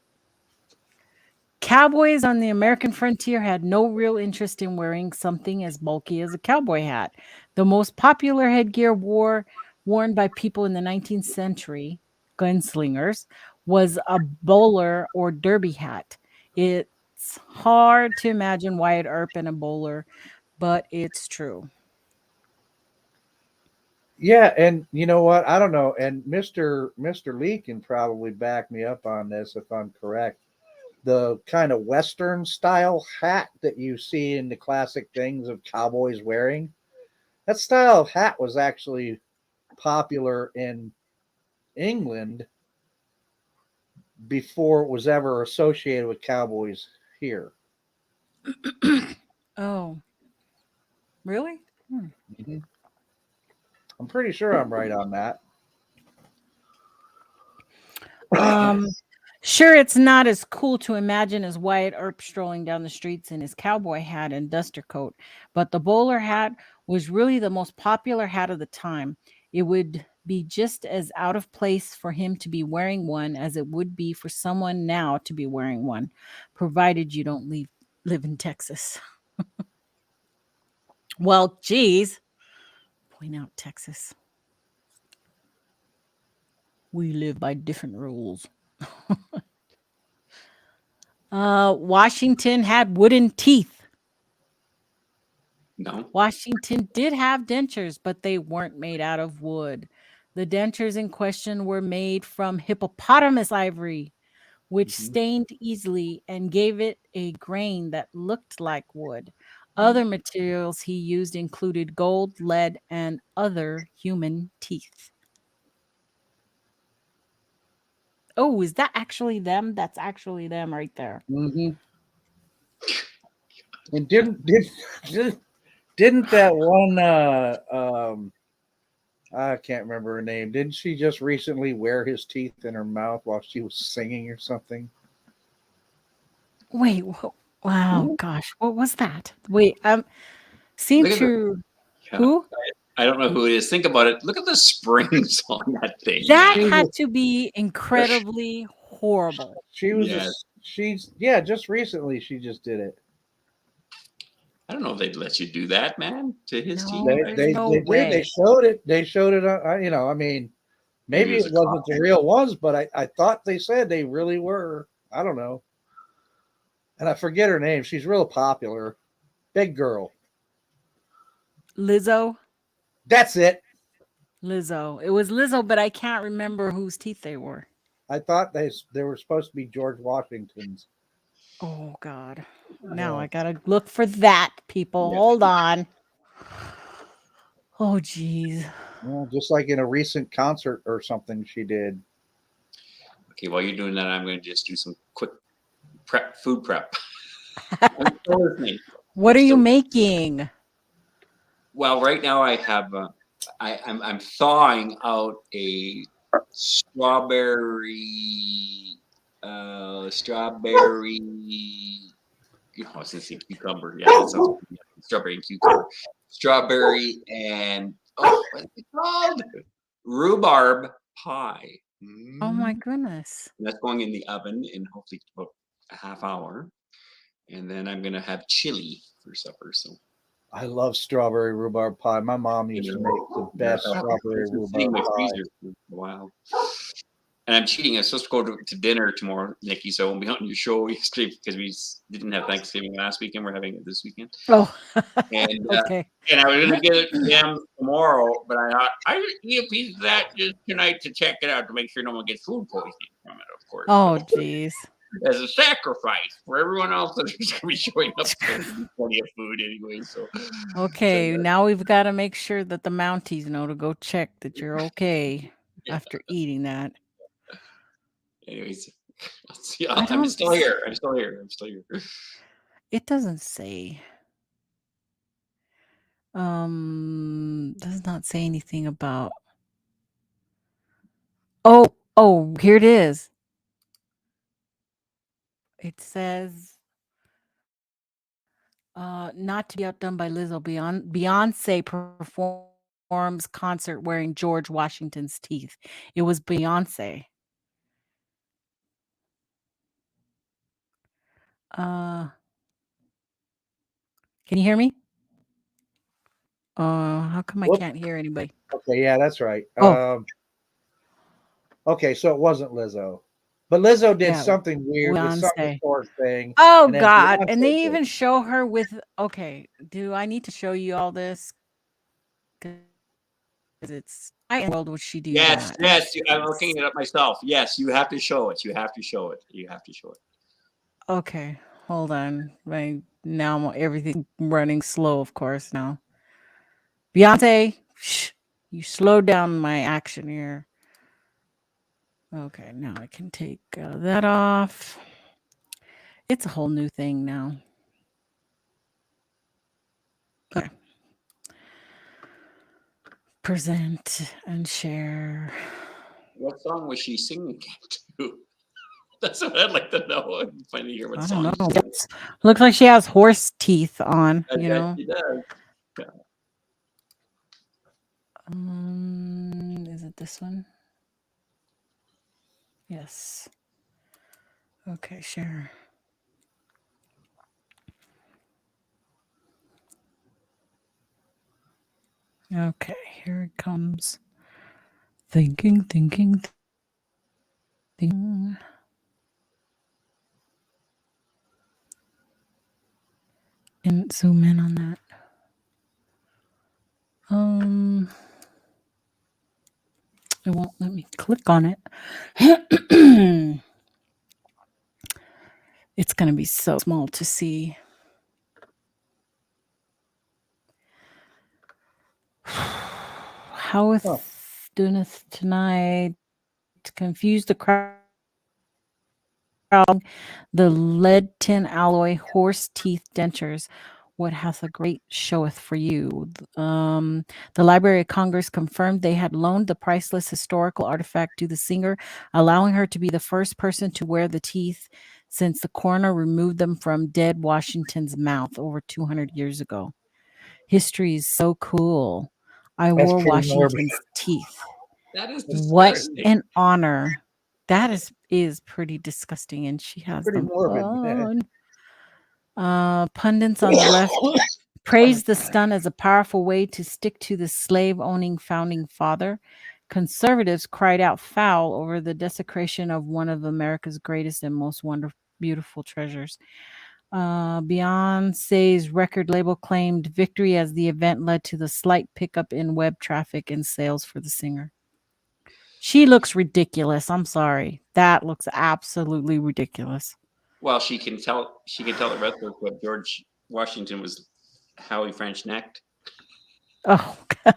Cowboys on the American frontier had no real interest in wearing something as bulky as a cowboy hat. The most popular headgear worn by people in the 19th century, gunslingers, was a bowler or derby hat. It's hard to imagine Wyatt Earp in a bowler, but it's true. Yeah, and you know what? I don't know. And Mr. Lee can probably back me up on this if I'm correct. The kind of Western style hat that you see in the classic things of cowboys wearing, that style of hat was actually popular in England before it was ever associated with cowboys here. Oh, really? Mhm. I'm pretty sure I'm right on that. Um, sure, it's not as cool to imagine as Wyatt Earp strolling down the streets in his cowboy hat and duster coat, but the bowler hat was really the most popular hat of the time. It would be just as out of place for him to be wearing one as it would be for someone now to be wearing one, provided you don't live in Texas. Well, geez, point out Texas. We live by different rules. Washington had wooden teeth. No. Washington did have dentures, but they weren't made out of wood. The dentures in question were made from hippopotamus ivory, which Mhm. stained easily and gave it a grain that looked like wood. Other materials he used included gold, lead, and other human teeth. Oh, is that actually them? That's actually them right there. Mm-hmm. And didn't that one I can't remember her name. Didn't she just recently wear his teeth in her mouth while she was singing or something? Wait, wow, gosh, what was that? Wait, seem Look at the, to yeah. who? I don't know who it is. Think about it. Look at the springs on that thing. That man. had to be incredibly horrible. She was Yeah. she's just recently she just did it. I don't know if they'd let you do that, man, to his No. teeth. There's no Did. way. They showed it. They showed it on, you know, I mean, maybe Maybe it it was a wasn't the real ones, but I thought they said they really were. I don't know. And I forget her name. She's real popular. Big girl. Lizzo. That's it. Lizzo. It was Lizzo, but I can't remember whose teeth they were. I thought they were supposed to be George Washington's. Oh God. Yeah. Now I gotta look for that, people. Yeah. Hold on. Oh geez. Well, just like in a recent concert or something she did. Okay, while you're doing that, I'm going to just do some quick food prep. What are you So- making? Well, right now I have I'm thawing out a strawberry. Strawberry. I was gonna say cucumber. Yeah, that sounds good. Strawberry and cucumber. Strawberry and what's it called? Rhubarb pie. Oh my goodness. And that's going in the oven in hopefully about a half hour. And then I'm gonna have chili for supper. So I love strawberry rhubarb pie. My mom used to make the best strawberry it's been sitting in rhubarb my pie. freezer for a while. And I'm cheating. I'm supposed to go to dinner tomorrow, Nikki. So I won't be on your show yesterday because we didn't have Thanksgiving last weekend. We're having it this weekend. Oh, And okay. and I was gonna get it to them tomorrow, but I thought I would eat a piece of that just tonight to check it out to make sure no one gets food poisoning from it, of course. Oh, geez. As a sacrifice for everyone else that's gonna be showing up. There's gonna be plenty of food anyway. So Okay, now we've got to make sure that the Mounties know to go check that you're okay after eating that. anyways, I'll see. I I'm don't- still here. I'm still here. It doesn't say. Does not say anything about. Oh, here it is. It says, not to be outdone by Lizzo, Beyonce performs concert wearing George Washington's teeth. It was Beyonce. Can you hear me? How come I Whoop. can't hear anybody? Okay, yeah, that's right. Oh. Okay, so it wasn't Lizzo, but Lizzo did Yeah, something weird with some Beyonce. sort thing. Oh and then God! Beyonce And they did. even show her with. Okay, do I need to show you all this? Because it's why in the world would she do Yes, that? yes. I'm looking it up myself. Yes, you have to show it. You have to show it. You have to show it. Okay, hold on. Now everything running slow, of course. Now, Beyonce, you slow down my action here. Okay, now I can take that off. It's a whole new thing now. Okay. Present and share. What song was she singing to? That's what I'd like to know. I'm finally hear what I song. don't know. Looks like she has horse teeth on. I You bet know. she does. Is it this one? Yes. Okay, share. Okay, here it comes. Thinking. And zoom in on that. It won't let me click on it. It's going to be so small to see. How is doeth tonight confuse the crowd? The lead tin alloy horse teeth dentures. What hath a great showeth for you? The Library of Congress confirmed they had loaned the priceless historical artifact to the singer, allowing her to be the first person to wear the teeth since the coroner removed them from dead Washington's mouth over 200 years ago. History is so cool. I That's wore pretty Washington's morbid. teeth. That is What disgusting. an honor. That is pretty disgusting, and she has Pretty them morbid. on. Pundits on the left praised the stunt as a powerful way to stick to the slave-owning founding father. Conservatives cried out foul over the desecration of one of America's greatest and most wonderful, beautiful treasures. Beyonce's record label claimed victory as the event led to the slight pickup in web traffic and sales for the singer. She looks ridiculous. I'm sorry. That looks absolutely ridiculous. Well, she can tell the rest of what George Washington was how he French necked. Oh God.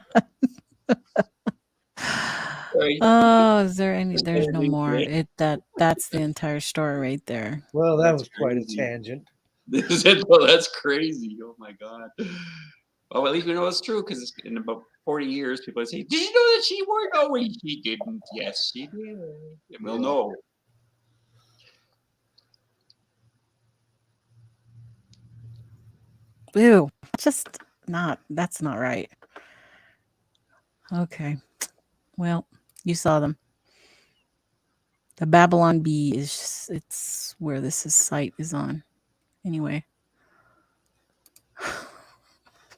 Oh, is there any? There's no more. That's the entire story right there. Well, that was quite a tangent. Well, that's crazy. Oh my God. Well, at least we know it's true because in about 40 years, people say, "Did you know that she wore?" No, wait, she didn't. Yes, she did. And we'll know. Ew, just not. That's not right. Okay. Well, you saw them. The Babylon Bee is it's where this is site is on. Anyway.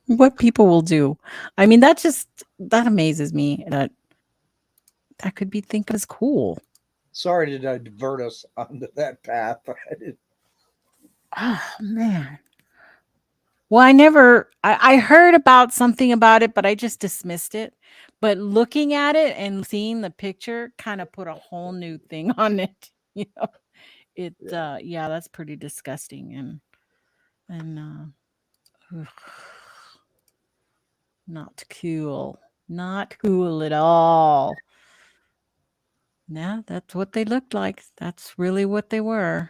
What people will do. I mean, that amazes me that that could be thinking is cool. Sorry to divert us onto that path. Oh man. Well, I heard about something about it, but I just dismissed it. But looking at it and seeing the picture kind of put a whole new thing on it. You know, yeah, that's pretty disgusting and ugh, not cool. Not cool at all. Yeah, that's what they looked like. That's really what they were.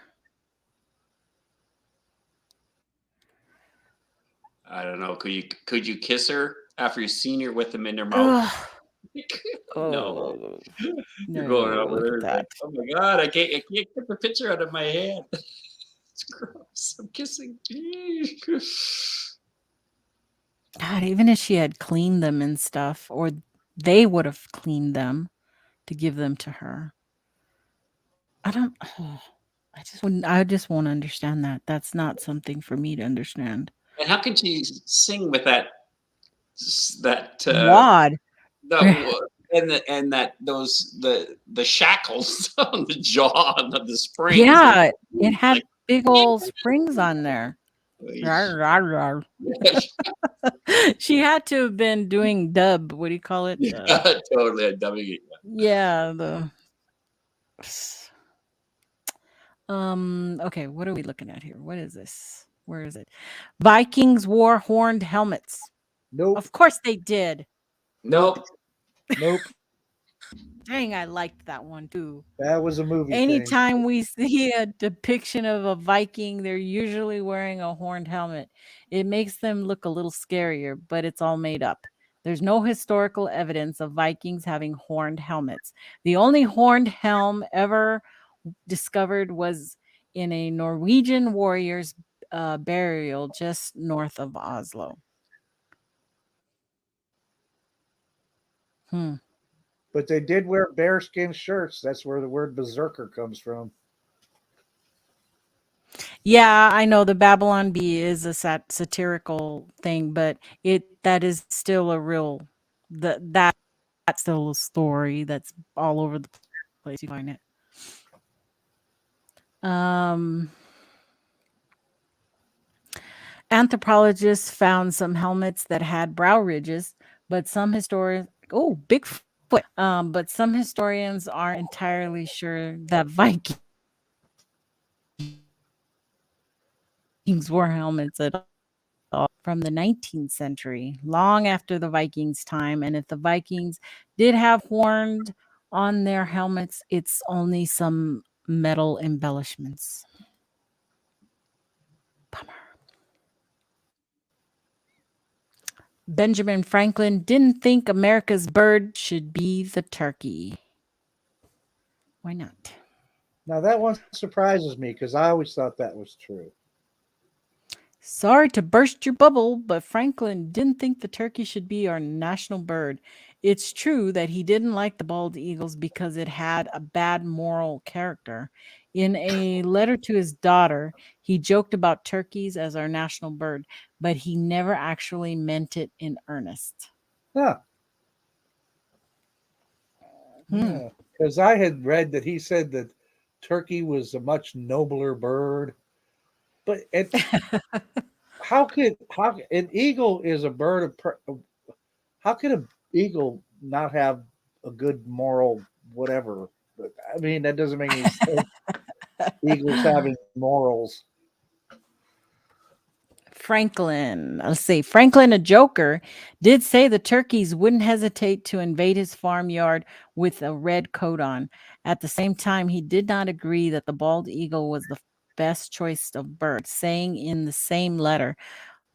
I don't know. Could you kiss her after you've seen her with them in their mouth? Ugh. No. Oh, You're going no, out with look her at like, that. oh my god, I can't get the picture out of my head. It's gross. I'm kissing. God, even if she had cleaned them and stuff, or they would have cleaned them to give them to her. I don't. I just won't understand that. That's not something for me to understand. And how can she sing with that Wad. and that those the shackles on the jaw and the springs? Yeah, it had Like, big old springs on there. Rar, rar, rar. She had to have been doing dub. What do you call it? totally a W. Yeah, the okay, what are we looking at here? What is this? Where is it? Vikings wore horned helmets. Nope. Of course they did. Nope. Nope. Dang, I liked that one too. That was a movie thing. Anytime we see a depiction of a Viking, they're usually wearing a horned helmet. It makes them look a little scarier, but it's all made up. There's no historical evidence of Vikings having horned helmets. The only horned helm ever discovered was in a Norwegian warrior's burial just north of Oslo. But they did wear bearskin shirts. That's where the word berserker comes from. Yeah, I know the Babylon Bee is a satirical thing, but that is still a real that's still a story that's all over the place. You find it. Anthropologists found some helmets that had brow ridges, but some historians Bigfoot. But some historians aren't entirely sure that Vikings wore helmets at all from the 19th century, long after the Vikings' time. And if the Vikings did have horned on their helmets, it's only some metal embellishments. Bummer. Benjamin Franklin didn't think America's bird should be the turkey. Why not? Now that one surprises me because I always thought that was true. Sorry to burst your bubble, but Franklin didn't think the turkey should be our national bird. It's true that he didn't like the bald eagles because it had a bad moral character. In a letter to his daughter, he joked about turkeys as our national bird, but he never actually meant it in earnest. Huh. Yeah, because I had read that he said that turkey was a much nobler bird. But how an eagle is a bird of how could an eagle not have a good moral whatever? I mean, that doesn't make any sense. Eagles having morals. Franklin, let's see. Franklin, a joker, did say the turkeys wouldn't hesitate to invade his farmyard with a red coat on. At the same time, he did not agree that the bald eagle was the best choice of bird, saying in the same letter,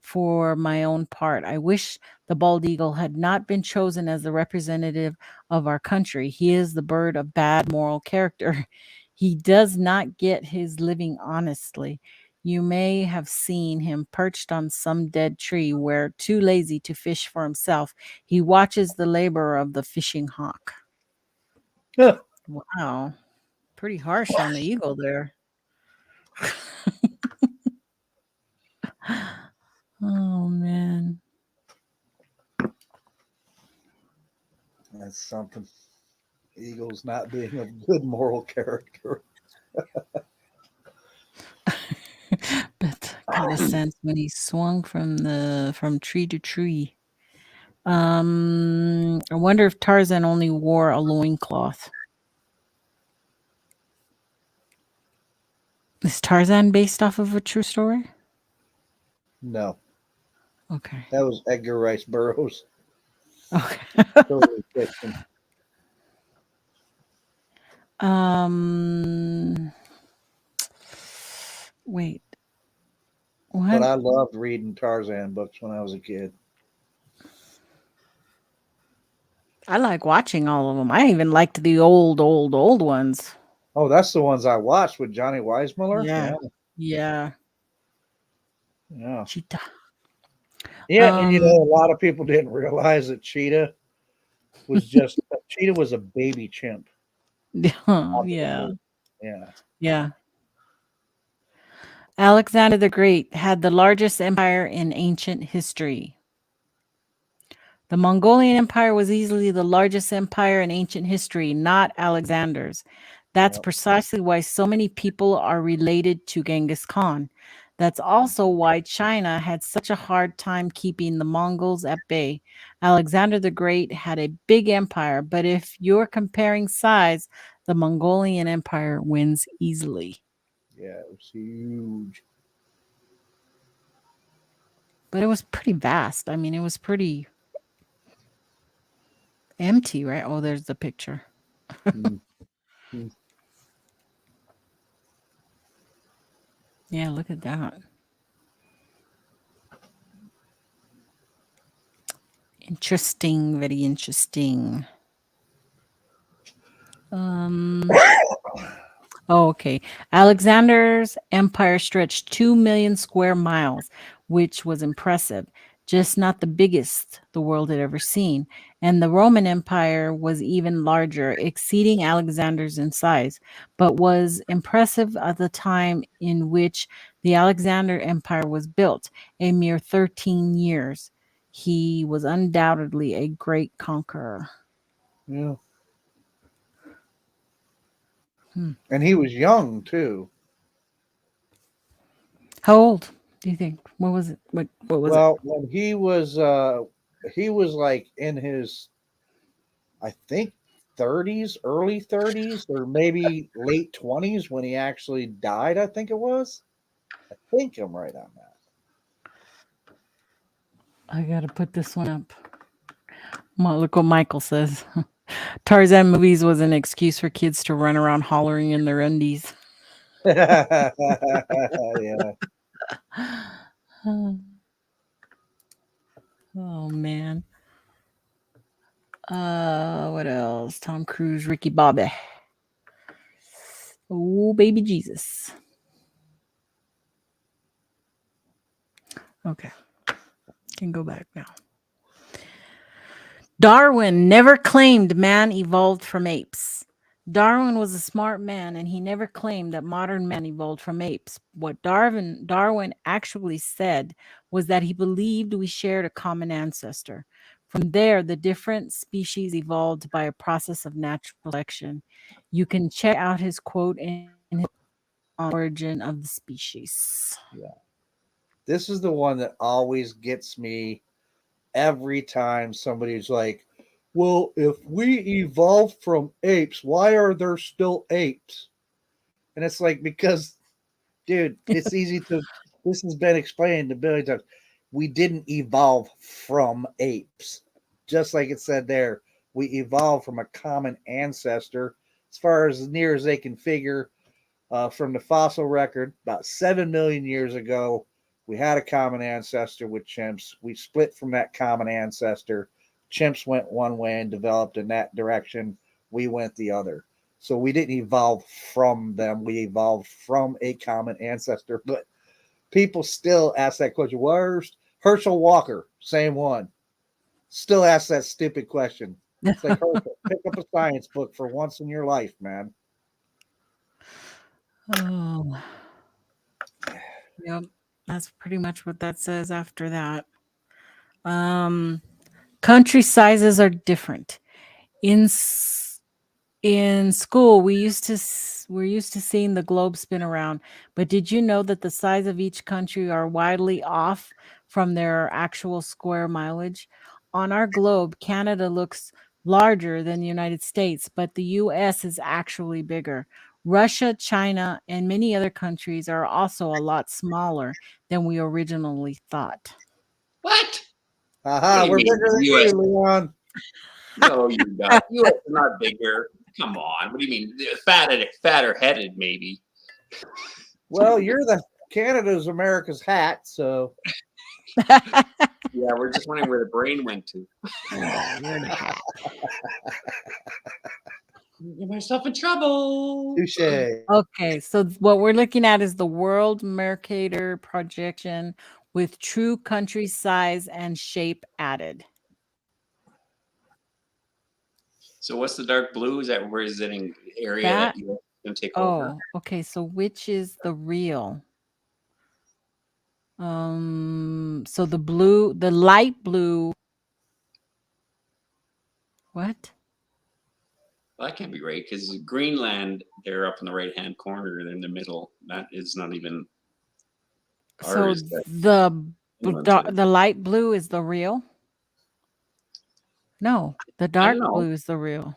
For my own part, I wish the bald eagle had not been chosen as the representative of our country. He is the bird of bad moral character. He does not get his living honestly. You may have seen him perched on some dead tree where, too lazy to fish for himself, he watches the labor of the fishing hawk. Wow. Pretty harsh on the eagle there. Oh, man. That's something. Eagles not being of good moral character. But kind of sense when he swung from tree to tree. I wonder if Tarzan only wore a loincloth. Is Tarzan based off of a true story? No, Okay. that was Edgar Rice Burroughs. Okay. Totally fiction. Wait. But What? I loved reading Tarzan books when I was a kid. I like watching all of them. I even liked the old ones. Oh, that's the ones I watched with Johnny Weissmuller. Yeah. Yeah, Yeah. yeah, Cheetah. yeah. And Um, a lot of people didn't realize that Cheetah was a baby chimp. yeah. Yeah. Yeah. Alexander the Great had the largest empire in ancient history. The Mongolian Empire was easily the largest empire in ancient history, not Alexander's. That's Yep. precisely why so many people are related to Genghis Khan. That's also why China had such a hard time keeping the Mongols at bay. Alexander the Great had a big empire, but if you're comparing size, the Mongolian Empire wins easily. Yeah, it was huge. But it was pretty vast. I mean, it was pretty empty, right? Oh, there's the picture. Mm. Yeah, look at that. Interesting, very interesting. Um oh, okay. Alexander's empire stretched 2 million square miles, which was impressive. Just not the biggest the world had ever seen. And the Roman Empire was even larger, exceeding Alexander's in size, but was impressive at the time in which the Alexander Empire was built, a mere 13 years. He was undoubtedly a great conqueror. Yeah. Hmm. And he was young too. How old do you think? What was it? What was it? Well, when he was like in his, I think, 30s, early 30s, or maybe late 20s when he actually died. I think it was. I think I'm right on that. I gotta put this one up. Look what Michael says. Tarzan movies was an excuse for kids to run around hollering in their undies. Yeah. Oh man. What else? Tom Cruise, Ricky Bobby. Oh, baby Jesus. Okay. Can go back now. Darwin never claimed man evolved from apes. Darwin was a smart man and he never claimed that modern man evolved from apes. What Darwin actually said was that he believed we shared a common ancestor. From there, the different species evolved by a process of natural selection. You can check out his quote in his Origin of the Species. Yeah. This is the one that always gets me every time somebody's like, well, if we evolved from apes, why are there still apes? And it's like, because, dude, it's easy to, this has been explained a billion times. We didn't evolve from apes. Just like it said there, we evolved from a common ancestor, as far as near as they can figure, from the fossil record, about 7 million years ago. We had a common ancestor with chimps. We split from that common ancestor. Chimps went one way and developed in that direction. We went the other. So we didn't evolve from them. We evolved from a common ancestor. But people still ask that question. Where's Herschel Walker? Same one. Still ask that stupid question. It's like, Herschel, pick up a science book for once in your life, man. Oh, yep. That's pretty much what that says after that. Country sizes are different. In school, we're used to seeing the globe spin around, but did you know that the size of each country are widely off from their actual square mileage? On our globe, Canada looks larger than the United States, but the US is actually bigger. Russia, China, and many other countries are also a lot smaller than we originally thought. What? Aha, What we're do you mean? bigger than you, US? Leon. No, you're not. US is not bigger. Come on. What do you mean? Fatter headed, maybe. Well, you're the Canada's America's hat, so Yeah, we're just wondering where the brain went to. Get myself in trouble. touche. Okay, so what we're looking at is the World Mercator projection with true country size and shape added. So what's the dark blue? Is that representing area that you're going to take over? Oh, okay. So which is the real? So the light blue. What? Well, that can't be right because Greenland, they're up in the right-hand corner and in the middle. That is not even So ours. That the light blue is the real? No, the dark know. blue is the real.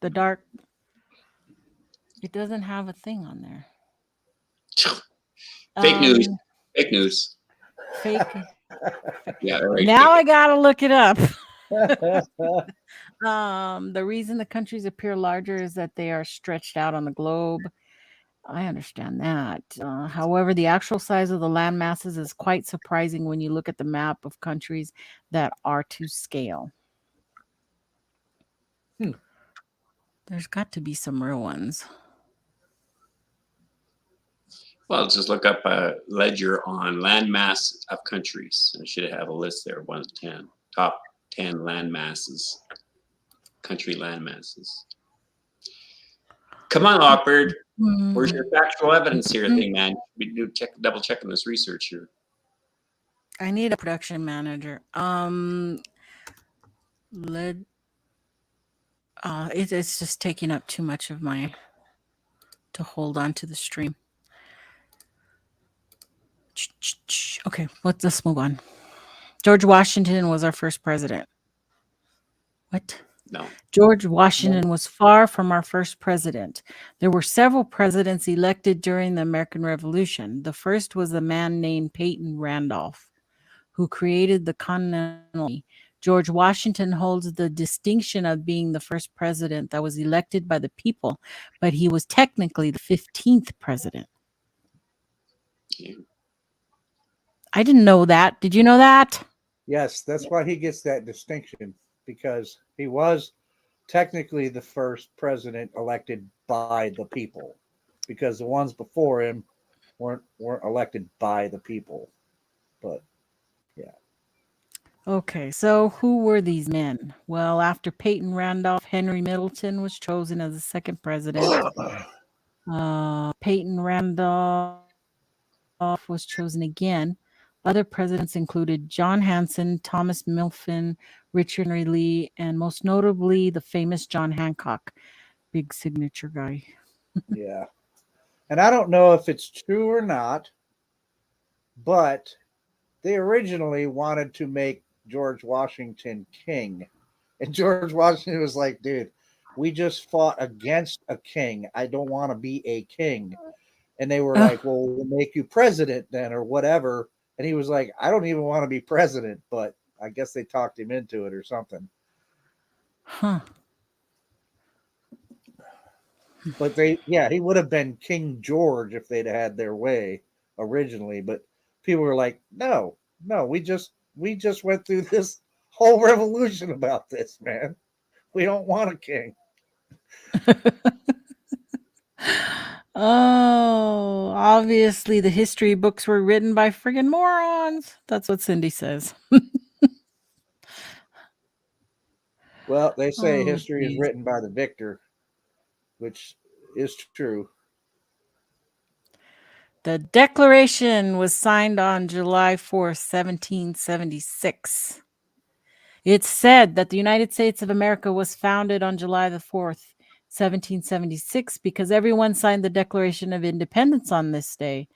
The dark. It doesn't have a thing on there. Fake news. Fake news. Fake. Yeah, right. Now I gotta look it up. The reason the countries appear larger is that they are stretched out on the globe. I understand that. However, the actual size of the land masses is quite surprising when you look at the map of countries that are to scale. There's got to be some real ones. Well, just look up a ledger on landmass of countries. I should have a list there, 1 to 10. Top 10 land masses, country land masses. Come on, Lockbird. Where's your factual evidence here, thing, man? We do double checking this research here. I need a production manager. It's just taking up too much of my to hold on to the stream. Okay, let's move on. George Washington was our first president. What? No. George Washington was far from our first president. There were several presidents elected during the American Revolution. The first was a man named Peyton Randolph, who created the Continental Army. George Washington holds the distinction of being the first president that was elected by the people, but he was technically the 15th president. Yeah. I didn't know that. Did you know that? Yes, that's why he gets that distinction, because he was technically the first president elected by the people, because the ones before him weren't elected by the people. But yeah. Okay, so who were these men? Well, after Peyton Randolph, Henry Middleton was chosen as the second president. Peyton Randolph was chosen again. Other presidents included John Hanson, Thomas Milfin, Richard Henry Lee, and most notably the famous John Hancock, big signature guy. Yeah. And I don't know if it's true or not, but they originally wanted to make George Washington king. And George Washington was like, dude, we just fought against a king. I don't want to be a king. And they were like, well, we'll make you president then or whatever. And he was like, I don't even want to be president, but I guess they talked him into it or something. Huh. But he would have been King George if they'd had their way originally. But people were like, no, we just went through this whole revolution about this, man. We don't want a king. Oh, obviously the history books were written by friggin' morons. That's what Cindy says. Well, they say Oh, history is geez. written by the victor, which is true. The Declaration was signed on July 4th, 1776. It's said that the United States of America was founded on July the 4th, 1776, because everyone signed the Declaration of Independence on this day.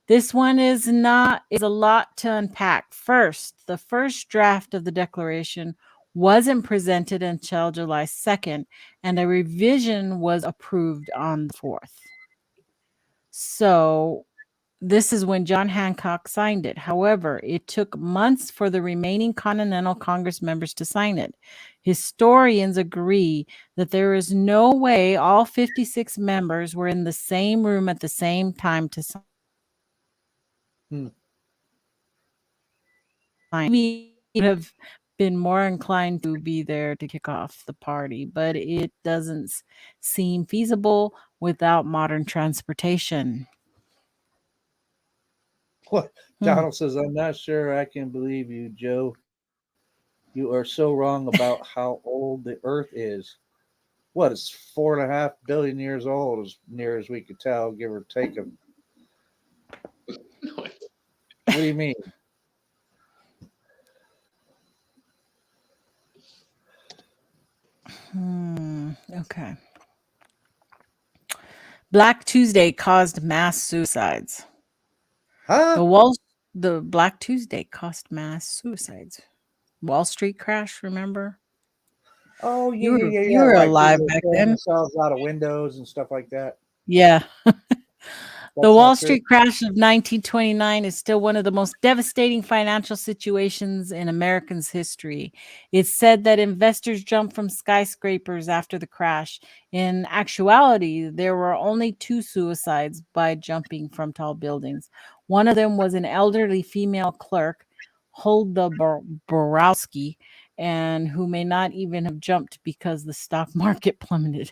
This one is a lot to unpack. First, the first draft of the Declaration wasn't presented until July 2nd, and a revision was approved on the 4th. So this is when John Hancock signed it. However, it took months for the remaining Continental Congress members to sign it. Historians agree that there is no way all 56 members were in the same room at the same time to sign. Maybe would have been more inclined to be there to kick off the party, but it doesn't seem feasible without modern transportation. What? Donald says, I'm not sure I can believe you, Joe. You are so wrong about how old the earth is. What, it's 4.5 billion years old, as near as we could tell, give or take them. What do you mean? Okay. Black Tuesday caused mass suicides. Huh? The Black Tuesday caused mass suicides. Wall Street crash, remember? Oh, yeah, You were like alive people back throwing then. themselves out of windows and stuff like that. Yeah. The That's Wall not true. Street crash of 1929 is still one of the most devastating financial situations in Americans' history. It's said that investors jumped from skyscrapers after the crash. In actuality, there were only 2 suicides by jumping from tall buildings. One of them was an elderly female clerk, Hulda Borowski, and who may not even have jumped because the stock market plummeted.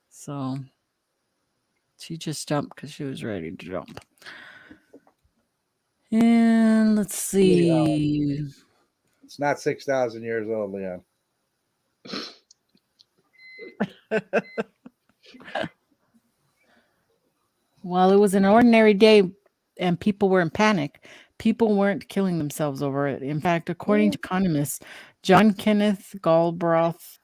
So she just jumped because she was ready to jump. And let's see. It's not 6,000 years old, Leon. Well, it was an ordinary day and people were in panic. People weren't killing themselves over it. In fact, according to economists, John Kenneth Galbraith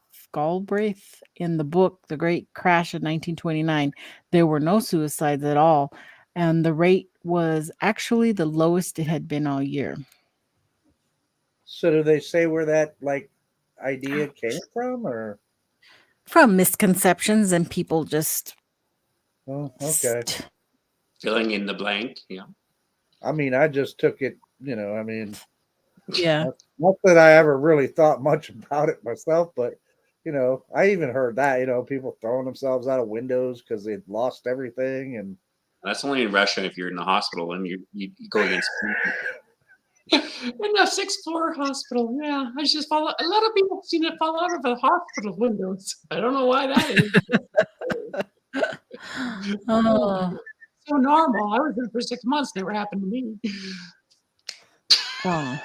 in the book The Great Crash of 1929, there were no suicides at all, and the rate was actually the lowest it had been all year. So do they say where that idea came from, or from misconceptions and people just okay, filling in the blank? Yeah. I mean, I just took it, yeah. Not that I ever really thought much about it myself, but I even heard that, people throwing themselves out of windows because they'd lost everything. And that's only in Russia if you're in the hospital and you go against in the 6th floor hospital. Yeah, I just fall. A lot of people have seen it fall out of the hospital windows. I don't know why that is. Oh. So normal. I was there for 6 months. Never happened to me. Oh.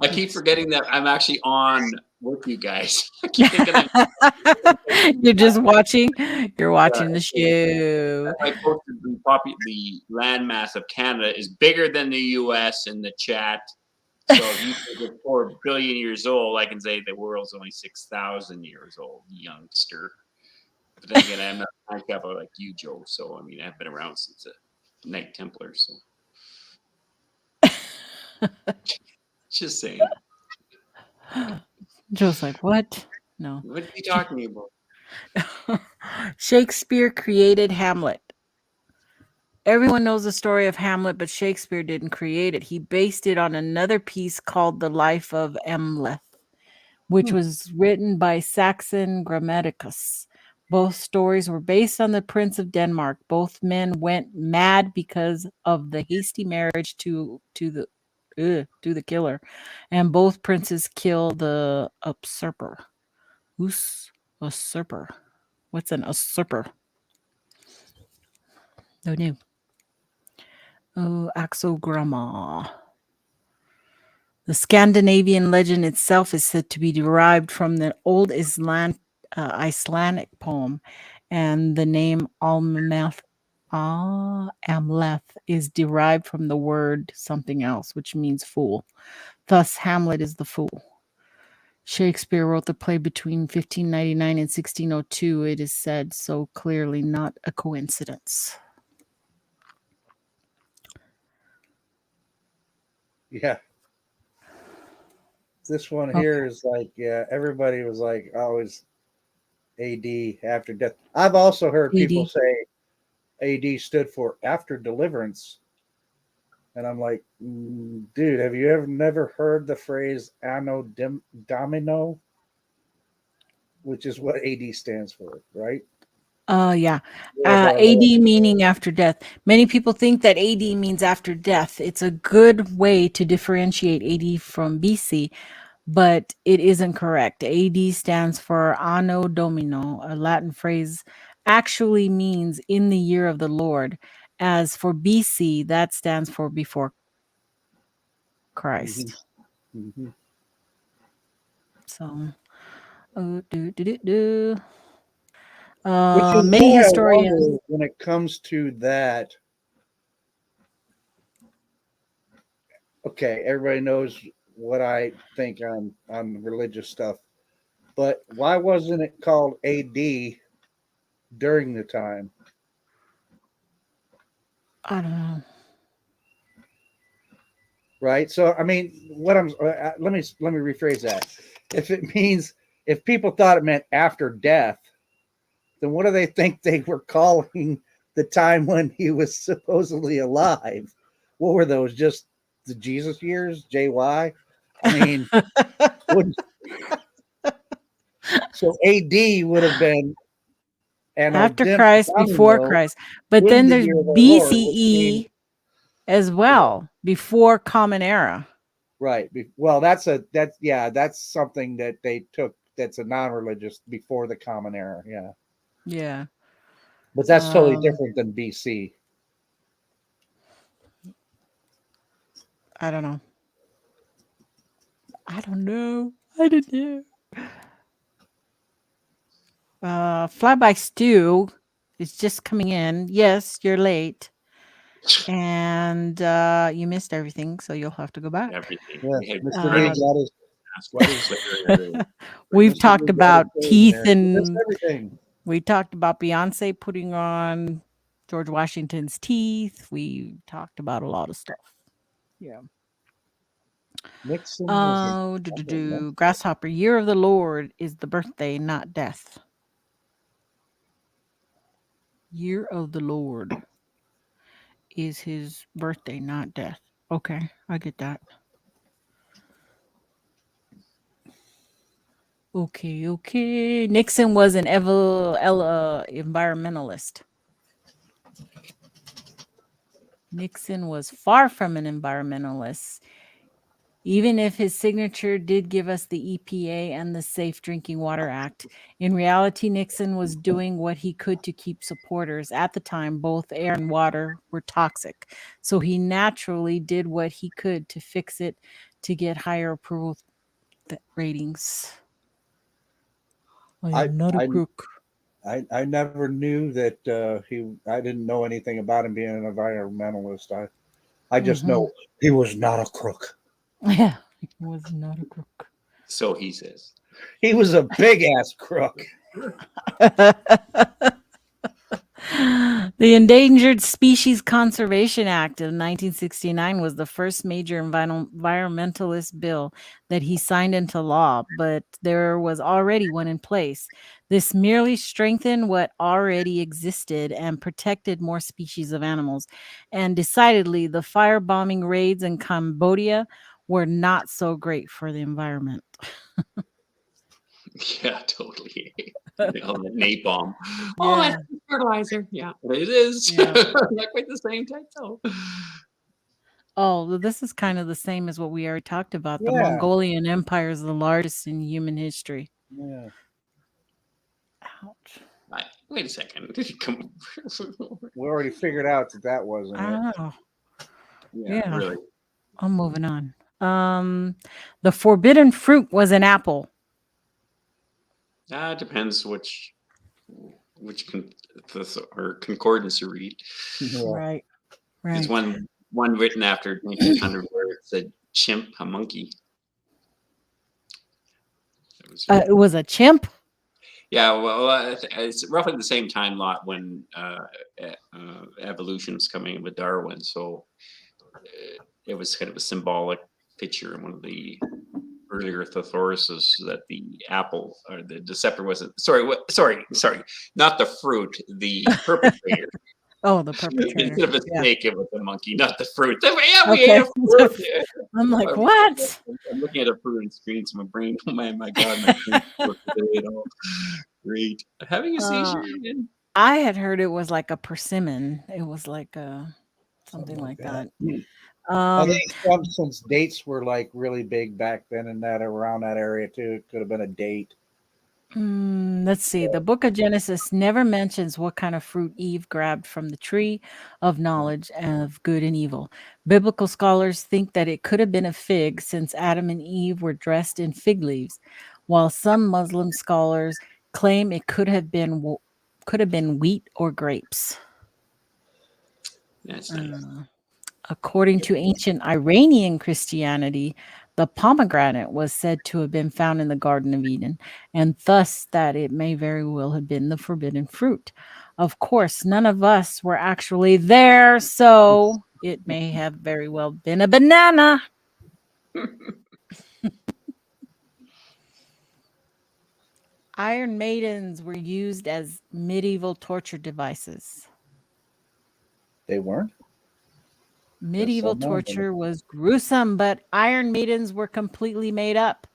I keep forgetting that I'm actually on with you guys. I keep thinking you're just watching. You're watching the show. I posted the landmass of Canada is bigger than the U.S. in the chat. So if you think it's 4 billion years old, I can say the world's only 6,000 years old, youngster. But then again, I'm not handicapped like you, Joe. So I mean, I've been around since the Knight Templar. So just saying. Joe's like, what? No. What are you talking about? Shakespeare created Hamlet. Everyone knows the story of Hamlet, but Shakespeare didn't create it. He based it on another piece called The Life of Emleth, which was written by Saxon Grammaticus. Both stories were based on the Prince of Denmark. Both men went mad because of the hasty marriage to the killer, and both princes kill the usurper. Who's usurper? What's an usurper? No new. Oh, Axogramma. The Scandinavian legend itself is said to be derived from the old Icelandic poem, and the name Amleth is derived from the word something else, which means fool. Thus, Hamlet is the fool. Shakespeare wrote the play between 1599 and 1602, it is said, so clearly not a coincidence. Yeah. This one here is like, yeah, everybody was like always AD after death. I've also heard people say AD stood for after deliverance. And I'm like, dude, have you ever never heard the phrase Anno Domino? Which is what AD stands for, right? Yeah. AD meaning after death. Many people think that AD means after death. It's a good way to differentiate AD from BC, but it isn't correct. AD stands for Anno Domino, a Latin phrase actually means in the year of the Lord. As for BC, that stands for before Christ. Mm-hmm. So, Which is many why historians, I wonder when it comes to that. Okay, everybody knows what I think on religious stuff, but why wasn't it called AD during the time? I don't know. Right. So I mean, what I'm let me rephrase that. If people thought it meant after death, then what do they think they were calling the time when he was supposedly alive? What were those? Just the Jesus years, JY? I mean, so AD would have been after Christ, before Christ. But then there's BCE as well, before Common Era. Right. Well, that's something that they took. That's a non-religious before the Common Era. Yeah. Yeah. But that's totally different than BC. I don't know. I don't know. Fly by Stu is just coming in. Yes, you're late. And you missed everything, so you'll have to go back. Everything. We've talked about teeth and everything. We talked about Beyonce putting on George Washington's teeth. We talked about a lot of stuff. Yeah. Nixon Grasshopper, Year of the Lord is the birthday, not death. Year of the Lord is his birthday, not death. Okay, I get that. Okay. Nixon was an environmentalist. Nixon was far from an environmentalist. Even if his signature did give us the EPA and the Safe Drinking Water Act, in reality, Nixon was doing what he could to keep supporters. At the time, both air and water were toxic. So he naturally did what he could to fix it to get higher approval ratings. I am not a crook. I never knew that I didn't know anything about him being an environmentalist. I just know he was not a crook. Yeah, he was not a crook. So he says. He was a big ass crook. The Endangered Species Conservation Act of 1969 was the first major environmentalist bill that he signed into law, but there was already one in place. This merely strengthened what already existed and protected more species of animals. And decidedly, the firebombing raids in Cambodia were not so great for the environment. Yeah, totally. They call it napalm. Oh, Yeah. that's fertilizer. Yeah, it is. Yeah. Not quite the same type though. Oh, well, this is kind of the same as what we already talked about. The Yeah. Mongolian Empire is the largest in human history. Yeah. Ouch. Wait a second. Come We already figured out that wasn't I it. don't know. Yeah. really. I'm moving on. The forbidden fruit was an apple. It depends which or concordance you read. Yeah. Right. There's Right. one written after 1900 where it said chimp, a monkey. It was a chimp. Yeah, well, it's roughly the same time lot when evolution was coming with Darwin. So it was kind of a symbolic picture in one of the earlier thesauruses that the apple or the deceptor wasn't. Sorry, not the fruit, the perpetrator. Oh, the perpetrator. Instead of a Yeah. snake, it was a monkey, not the fruit. Yeah, we Okay. ate a fruit. I'm like, what? I'm looking at a fruit and screen, so my brain, oh my God, my brain's working today at all. Great. Having a seizure again? I had heard it was like a persimmon. It was like a something like that. I think since dates were like really big back then and that around that area too, it could have been a date. Let's see. The book of Genesis never mentions what kind of fruit Eve grabbed from the tree of knowledge of good and evil. Biblical scholars think that it could have been a fig since Adam and Eve were dressed in fig leaves, while some Muslim scholars claim it could have been wheat or grapes. That's nice. According to ancient Iranian Christianity, the pomegranate was said to have been found in the Garden of Eden, and thus that it may very well have been the forbidden fruit. Of course, none of us were actually there, so it may have very well been a banana. Iron maidens were used as medieval torture devices. They weren't? Medieval That's so torture was gruesome, but Iron Maidens were completely made up.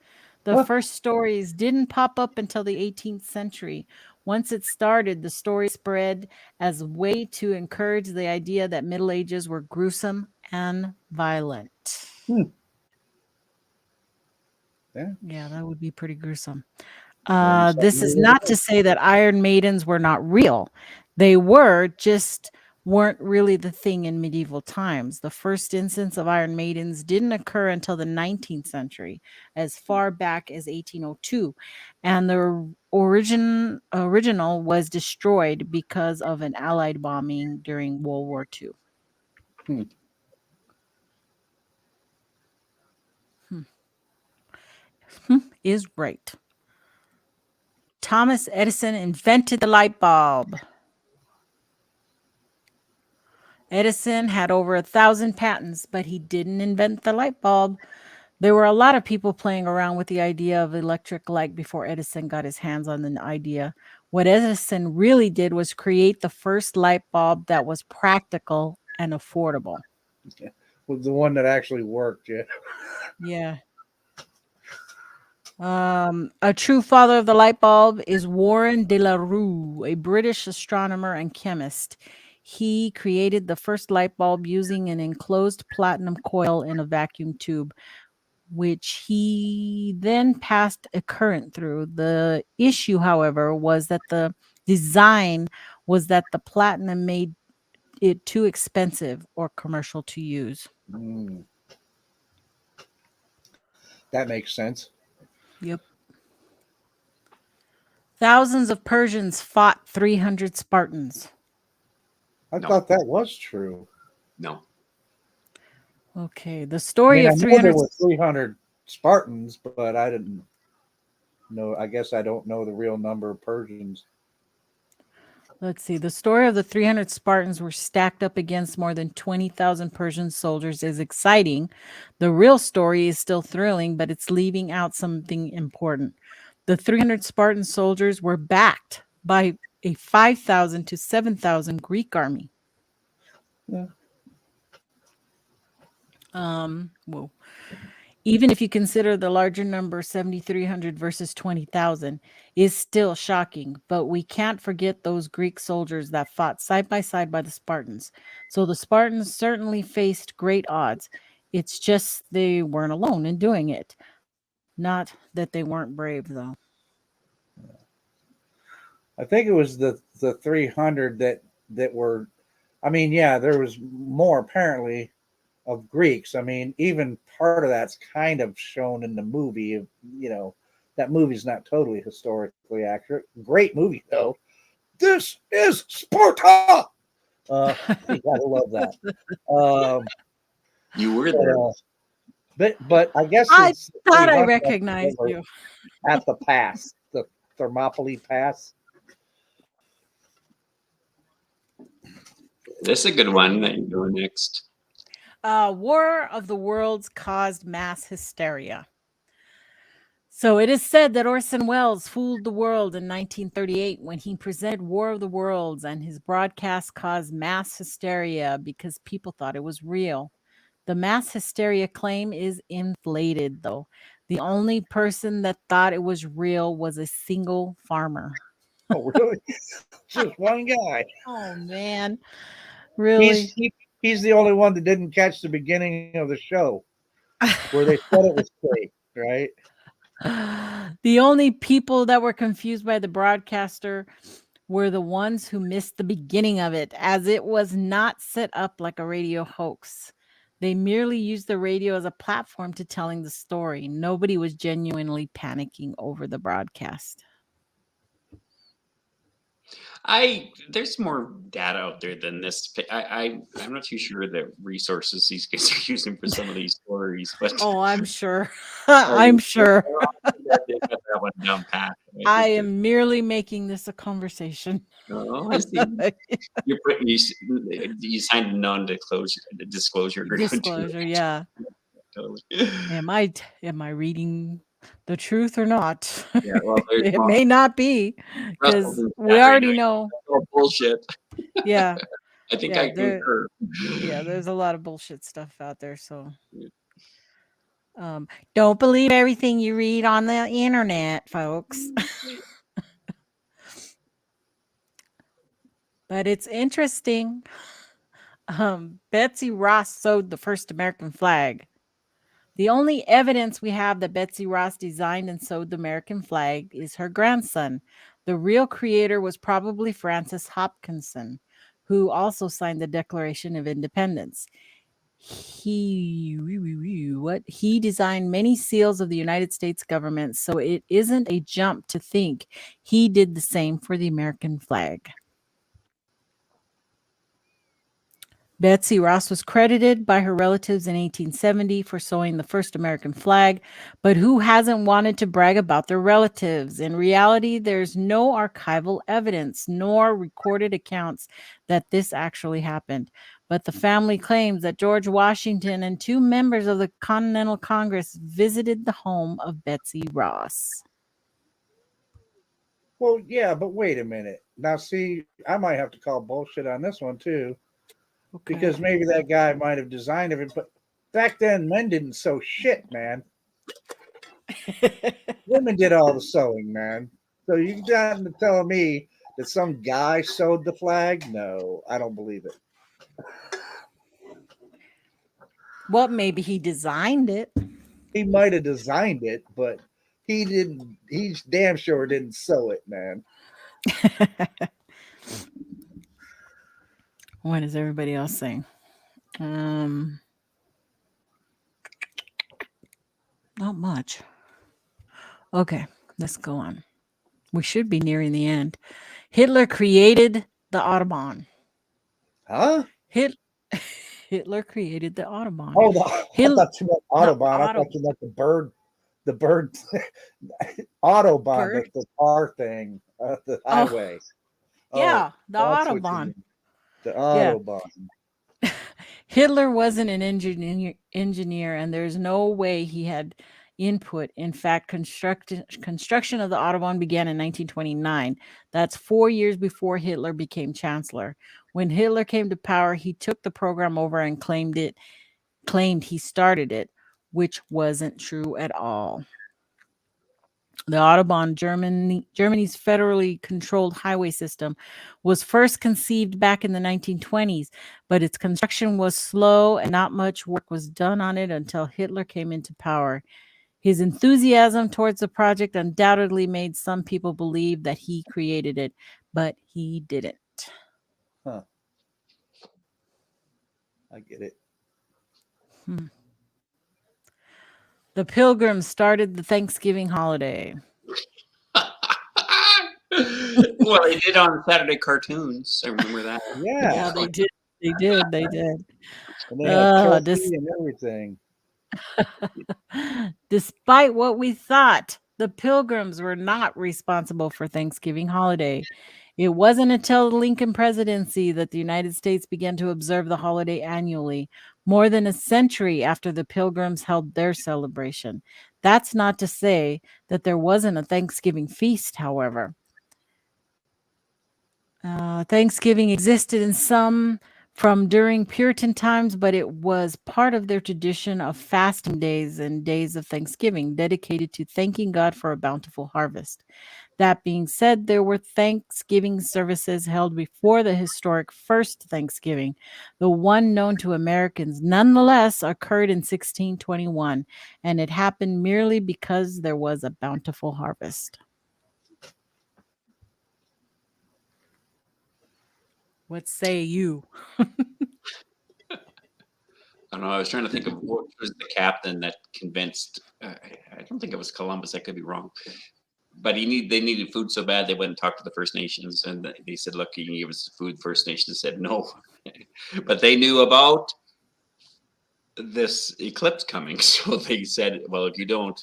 The Huh. first stories didn't pop up until the 18th century. Once it started, the story spread as a way to encourage the idea that Middle Ages were gruesome and violent. Yeah, that would be pretty gruesome. This is not to say that Iron Maidens were not real. They were, just weren't really the thing in medieval times. The first instance of Iron Maidens didn't occur until the 19th century, as far back as 1802, and the original was destroyed because of an Allied bombing during World War II. Is right. Thomas Edison invented the light bulb. Edison had over 1,000 patents, but he didn't invent the light bulb. There were a lot of people playing around with the idea of electric light before Edison got his hands on the idea. What Edison really did was create the first light bulb that was practical and affordable. Was the one that actually worked, yeah. Yeah. A true father of the light bulb is Warren de la Rue, a British astronomer and chemist. He created the first light bulb using an enclosed platinum coil in a vacuum tube, which he then passed a current through. The issue, however, was that the design was that the platinum made it too expensive or commercial to use. That makes sense. Yep. Thousands of Persians fought 300 Spartans. I thought that was true. No. Okay, the story I of know there 300. were 300 Spartans, but I didn't know. I guess I don't know the real number of Persians. Let's see. The story of the 300 Spartans were stacked up against more than 20,000 Persian soldiers is exciting. The real story is still thrilling, but it's leaving out something important. The 300 Spartan soldiers were backed by a 5,000 to 7,000 Greek army. Yeah. Whoa. Even if you consider the larger number, 7,300 versus 20,000, is still shocking. But we can't forget those Greek soldiers that fought side by the Spartans. So the Spartans certainly faced great odds. It's just they weren't alone in doing it. Not that they weren't brave, though. I think it was the 300 that were. I mean, yeah, there was more apparently of Greeks. I mean, even part of that's kind of shown in the movie. You know, that movie's not totally historically accurate. Great movie though. This is Sparta. You gotta love that. You were there. But I guess I it's thought I 300 recognized over you. at the pass, the Thermopylae Pass. This is a good one that you go next. War of the Worlds caused mass hysteria. So it is said that Orson Welles fooled the world in 1938 when he presented War of the Worlds, and his broadcast caused mass hysteria because people thought it was real. The mass hysteria claim is inflated, though. The only person that thought it was real was a single farmer. Oh, really? Just one guy. Oh, man. Really? He's the only one that didn't catch the beginning of the show where they said it was fake, right? The only people that were confused by the broadcaster were the ones who missed the beginning of it, as it was not set up like a radio hoax. They merely used the radio as a platform to telling the story. Nobody was genuinely panicking over the broadcast. There's more data out there than this. I'm not too sure the resources these guys are using for some of these stories, but Oh, I'm sure. I'm sure. They got that one down pat. I am merely making this a conversation. Oh, I see. You signed a non-disclosure agreement. Disclosure, yeah. Totally. Am I reading the truth or not? Yeah, well, It may not be, because Russell's we right already now. know. Oh, bullshit. Yeah, I think Yeah, I concur. yeah. There's a lot of bullshit stuff out there. So, don't believe everything you read on the internet, folks. But it's interesting. Betsy Ross sewed the first American flag. The only evidence we have that Betsy Ross designed and sewed the American flag is her grandson. The real creator was probably Francis Hopkinson, who also signed the Declaration of Independence. He designed many seals of the United States government, so it isn't a jump to think he did the same for the American flag. Betsy Ross was credited by her relatives in 1870 for sewing the first American flag, but who hasn't wanted to brag about their relatives? In reality, there's no archival evidence nor recorded accounts that this actually happened. But the family claims that George Washington and 2 members of the Continental Congress visited the home of Betsy Ross. Well, yeah, but wait a minute. Now, see, I might have to call bullshit on this one too, because maybe that guy might have designed it, but back then men didn't sew shit, man. Women did all the sewing, man. So you got to tell me that some guy sewed the flag? No, I don't believe it. Well, maybe he designed it. He might have designed it, but he didn't. He's damn sure didn't sew it, man. What is everybody else saying? Not much. Okay, let's go on. We should be nearing the end. Hitler created the Autobahn. Huh? Hitler created the Autobahn. Oh, I thought you meant Autobahn. I thought you meant the bird Autobahn, the car thing, the highway. Yeah, the Autobahn. The Autobahn. Yeah. Hitler wasn't an engineer, and there's no way he had input. In fact, construction of the Autobahn began in 1929. That's 4 years before Hitler became chancellor. When Hitler came to power, he took the program over and claimed he started it. which wasn't true at all. The Autobahn, Germany's federally controlled highway system, was first conceived back in the 1920s, but its construction was slow and not much work was done on it until Hitler came into power. His enthusiasm towards the project undoubtedly made some people believe that he created it, but he didn't. Huh. I get it. The Pilgrims started the Thanksgiving holiday. Well, they did on Saturday cartoons. I remember that. Yeah. They did. They did. And they had turkey this- and everything. Despite what we thought, the Pilgrims were not responsible for Thanksgiving holiday. It wasn't until the Lincoln presidency that the United States began to observe the holiday annually, more than a century after the Pilgrims held their celebration. That's not to say that there wasn't a Thanksgiving feast, however. Thanksgiving existed in some from during Puritan times, but it was part of their tradition of fasting days and days of Thanksgiving dedicated to thanking God for a bountiful harvest. That being said, there were Thanksgiving services held before the historic first Thanksgiving. The one known to Americans nonetheless occurred in 1621, and it happened merely because there was a bountiful harvest. What say you? I don't know. I was trying to think of what was the captain that convinced. I don't think it was Columbus. I could be wrong. But they needed food so bad they went and talked to the First Nations, and they said, "Look, you can give us food." First Nations said no, but they knew about this eclipse coming, so they said, "Well, if you don't,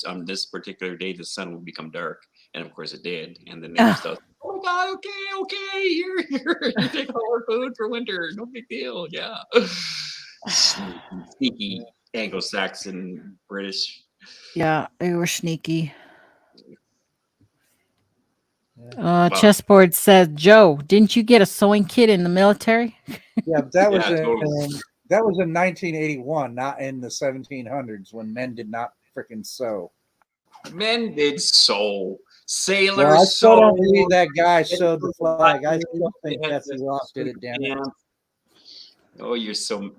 on this particular day, the sun will become dark." And of course, it did. And then they just thought, "Oh my God, okay, here, you take all our food for winter, no big deal." Yeah, sneaky Anglo-Saxon British. Yeah, they were sneaky. Yeah. Chessboard says, Joe, didn't you get a sewing kit in the military? Yeah, that was totally. that was in 1981, not in the 1700s when men did not freaking sew. Men did sew. Sailors Well, I still don't sewed. believe that guy sewed the flag. I still think Betsy Ross did it, damn it. Oh, you're so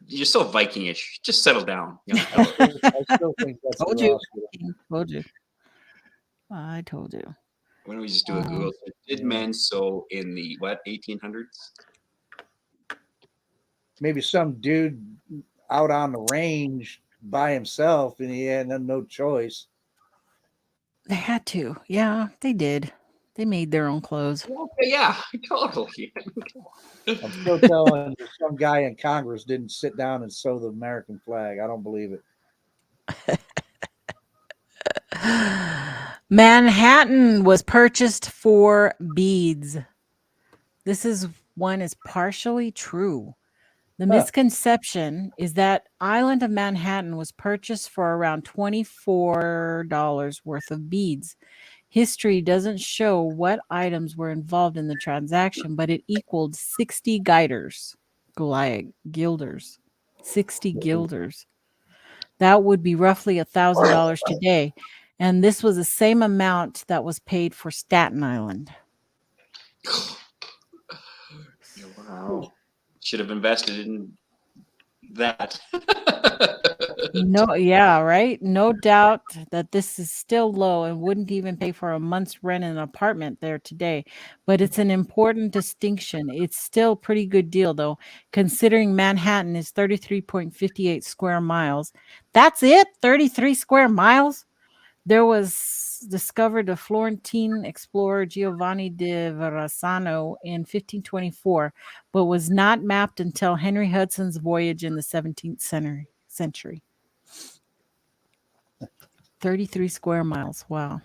Vikingish. Just settle down. I still think Betsy Told you. Ross did it. Told you. I told you. Why don't we just do a Google search? Did men sew in the 1800s? Maybe some dude out on the range by himself and he had no choice. They had to. Yeah, they did. They made their own clothes. Okay, yeah, totally. I'm still telling you, some guy in Congress didn't sit down and sew the American flag. I don't believe it. Manhattan was purchased for beads. This one is partially true. The misconception is that island of Manhattan was purchased for around $24 worth of beads. History doesn't show what items were involved in the transaction, but it equaled 60 guilders. 60 guilders. That would be roughly $1,000 today. And this was the same amount that was paid for Staten Island. Wow. Should have invested in that. No, yeah, right. No doubt that this is still low and wouldn't even pay for a month's rent in an apartment there today. But it's an important distinction. It's still a pretty good deal, though, considering Manhattan is 33.58 square miles. That's it? 33 square miles? There was discovered a Florentine explorer, Giovanni de Verrazzano, in 1524, but was not mapped until Henry Hudson's voyage in the 17th century. 33 square miles. Wow.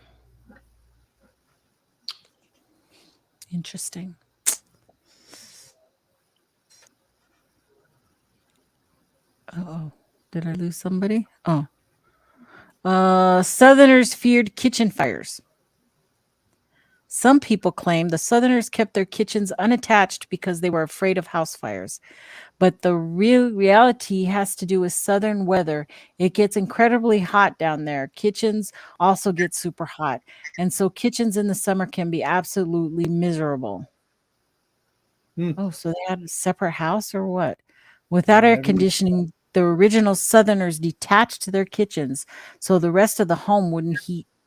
Interesting. Uh-oh. Did I lose somebody? Oh. Southerners feared kitchen fires. Some people claim the Southerners kept their kitchens unattached because they were afraid of house fires. But the real reality has to do with Southern weather. It gets incredibly hot down there. Kitchens also get super hot. And so kitchens in the summer can be absolutely miserable. Hmm. Oh, so they had a separate house or what? Without air Maybe. conditioning, the original Southerners detached their kitchens so the rest of the home wouldn't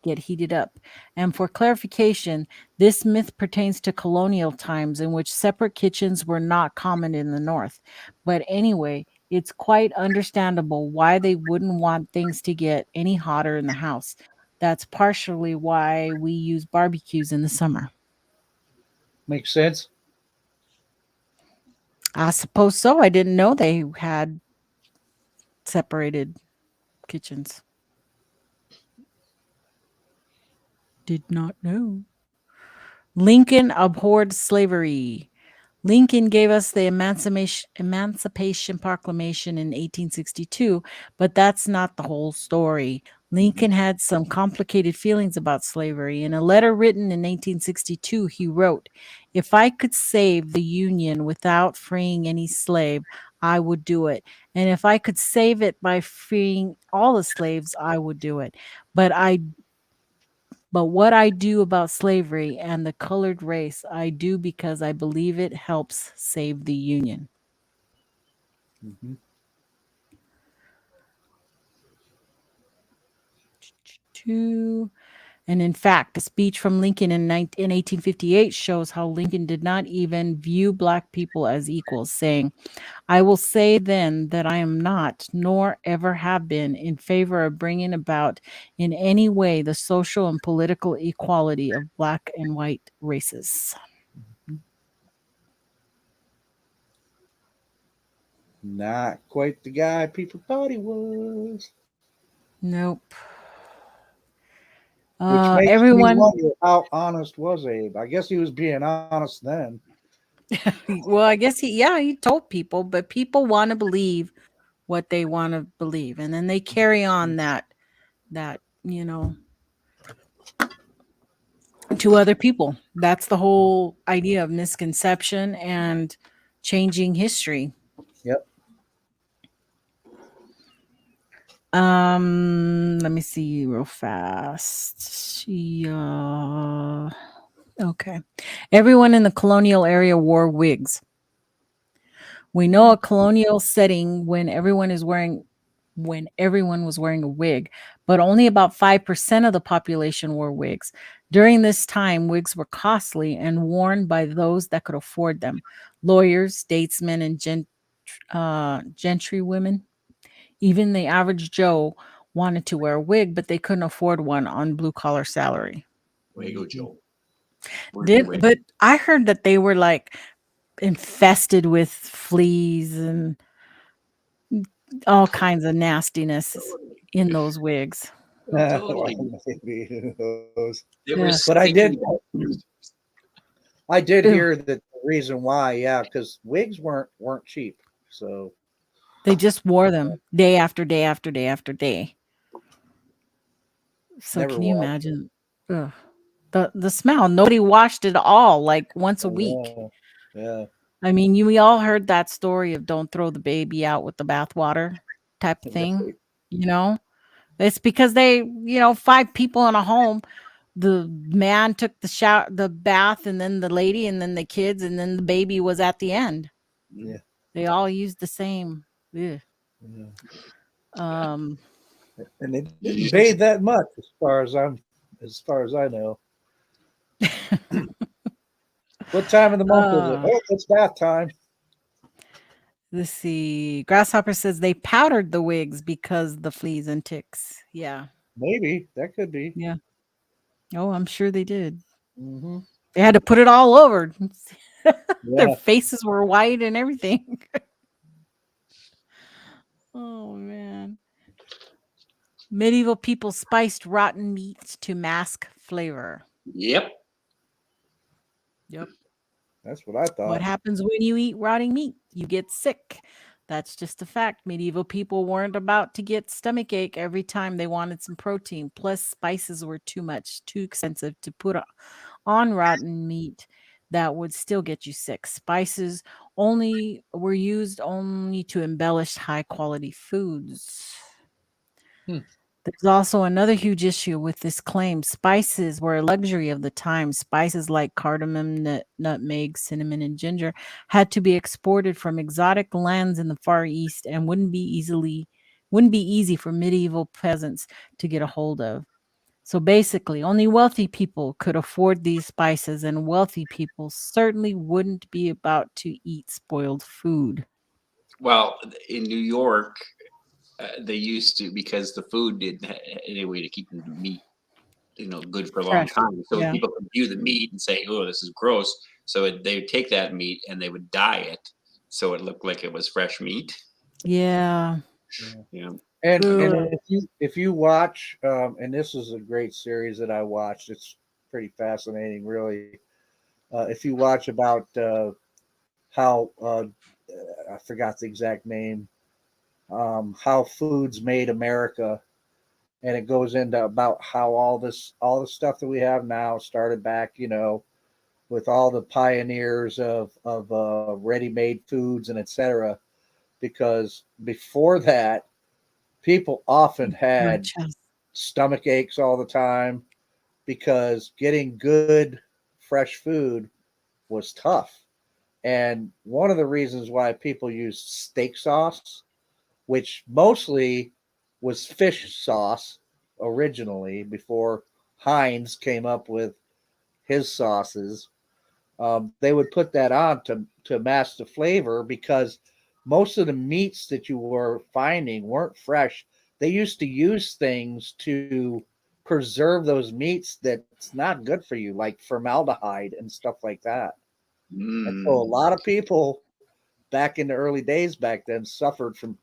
get heated up. And for clarification, this myth pertains to colonial times in which separate kitchens were not common in the North. But anyway, it's quite understandable why they wouldn't want things to get any hotter in the house. That's partially why we use barbecues in the summer. Makes sense. I suppose so. I didn't know they had separated kitchens. Did not know. Lincoln abhorred slavery. Lincoln gave us the Emancipation Proclamation in 1862, but that's not the whole story. Lincoln had some complicated feelings about slavery. In a letter written in 1862, he wrote, "If I could save the Union without freeing any slave, I would do it. And if I could save it by freeing all the slaves, I would do it. But what I do about slavery and the colored race, I do because I believe it helps save the Union." Mhm. And in fact, a speech from Lincoln in 1858 shows how Lincoln did not even view Black people as equals, saying, "I will say then that I am not, nor ever have been, in favor of bringing about in any way the social and political equality of Black and white races." Not quite the guy people thought he was. Nope. Which makes me Everyone, wonder, how honest was Abe? I guess he was being honest then. well, I guess he told people, but people want to believe what they want to believe, and then they carry on that to other people. That's the whole idea of misconception and changing history. Yep. Let me see real fast. Yeah. Okay. Everyone in the colonial area wore wigs. We know a colonial setting when everyone was wearing a wig, but only about 5% of the population wore wigs. During this time, wigs were costly and worn by those that could afford them. Lawyers, statesmen, and gentry women. Even the average Joe wanted to wear a wig, but they couldn't afford one on blue collar salary. Wago Joe. Where's the wig? But I heard that they were like infested with fleas and all kinds of nastiness in those wigs. Totally. Maybe, who knows? They were Yeah. But I did stinking- hear Ew. that the reason why, yeah, because wigs weren't cheap. So They just wore them day after day after day after day. So Never can you washed. imagine? Ugh. The smell? Nobody washed it all like once a week. Yeah. I mean, we all heard that story of don't throw the baby out with the bathwater type of thing. Right. You know, it's because they, 5 people in a home. The man took the shower, the bath, and then the lady, and then the kids, and then the baby was at the end. Yeah. They all used the same. Ugh. Yeah. Um, And they didn't bathe that much, as far as I know. What time of the month is it? Oh, it's bath time. let's see. Grasshopper says they powdered the wigs because the fleas and ticks. Yeah. Maybe that could be. Yeah. Oh, I'm sure they did. Mm-hmm. They had to put it all over. Their Yeah. faces were white and everything. Oh man. Medieval people spiced rotten meats to mask flavor. Yep. Yep. That's what I thought. What happens when you eat rotting meat? You get sick. That's just a fact. Medieval people weren't about to get stomach ache every time they wanted some protein. Plus, spices were too much, too expensive to put on rotten meat that would still get you sick. Spices only were used only to embellish high quality foods. Hmm. There's also another huge issue with this claim. Spices were a luxury of the time. Spices like cardamom, nutmeg, cinnamon, and ginger had to be exported from exotic lands in the Far East and wouldn't be easy for medieval peasants to get a hold of. So basically, only wealthy people could afford these spices, and wealthy people certainly wouldn't be about to eat spoiled food. Well, in New York, they used to, because the food didn't have any way to keep the meat, good for a long Fresh. time. So Yeah. people could view the meat and say, "Oh, this is gross." So they would take that meat and they would dye it so it looked like it was fresh meat. Yeah. Yeah. And Ugh. if you watch, and this is a great series that I watched, it's pretty fascinating, really. If you watch about how I forgot the exact name, how foods made America, and it goes into about how all the stuff that we have now started back, with all the pioneers of ready-made foods and etc. Because before that, people often My had chest. stomach aches all the time because getting good fresh food was tough. And one of the reasons why people used steak sauce, which mostly was fish sauce originally before Heinz came up with his sauces, they would put that on to mask the flavor because most of the meats that you were finding weren't fresh. They used to use things to preserve those meats that's not good for you, like formaldehyde and stuff like that. And so a Mm. lot of people back in the early days back then suffered from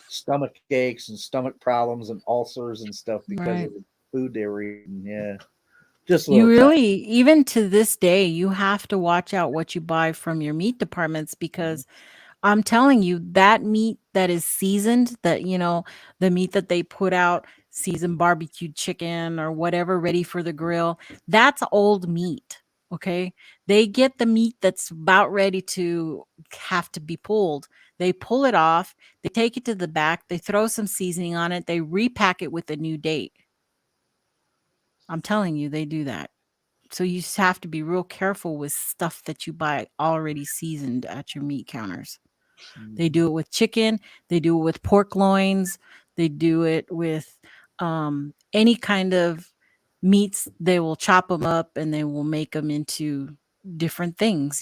stomach aches and stomach problems and ulcers and stuff because Right. of the food they were eating. Yeah. Just a You little fact. really, even to this day, you have to watch out what you buy from your meat departments because I'm telling you, that meat that is seasoned, the meat that they put out, seasoned barbecued chicken or whatever ready for the grill, that's old meat. Okay. They get the meat that's about ready to have to be pulled. They pull it off, they take it to the back, they throw some seasoning on it, they repack it with a new date. I'm telling you, they do that. So you just have to be real careful with stuff that you buy already seasoned at your meat counters. They do it with chicken, they do it with pork loins, they do it with any kind of meats. They will chop them up and they will make them into different things,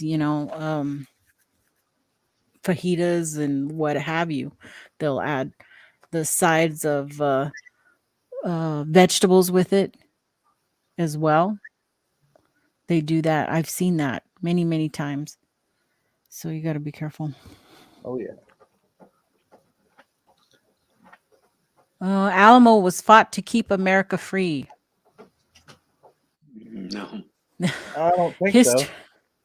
fajitas and what have you. They'll add the sides of vegetables with it as well. They do that. I've seen that many, many times. So you got to be careful. Oh yeah. Alamo was fought to keep America free. No. I don't think History, so.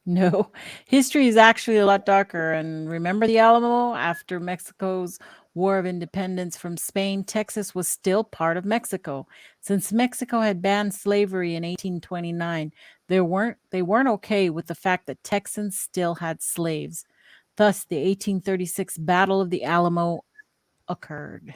no, history is actually a lot darker. And remember the Alamo? After Mexico's War of Independence from Spain, Texas was still part of Mexico. Since Mexico had banned slavery in 1829, they weren't okay with the fact that Texans still had slaves. Thus, the 1836 Battle of the Alamo occurred.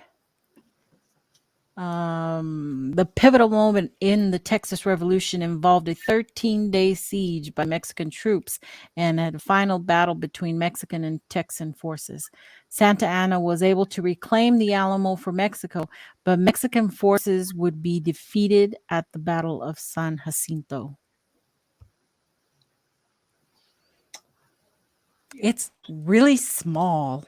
The pivotal moment in the Texas Revolution involved a 13-day siege by Mexican troops and a final battle between Mexican and Texan forces. Santa Anna was able to reclaim the Alamo for Mexico, but Mexican forces would be defeated at the Battle of San Jacinto. It's really small.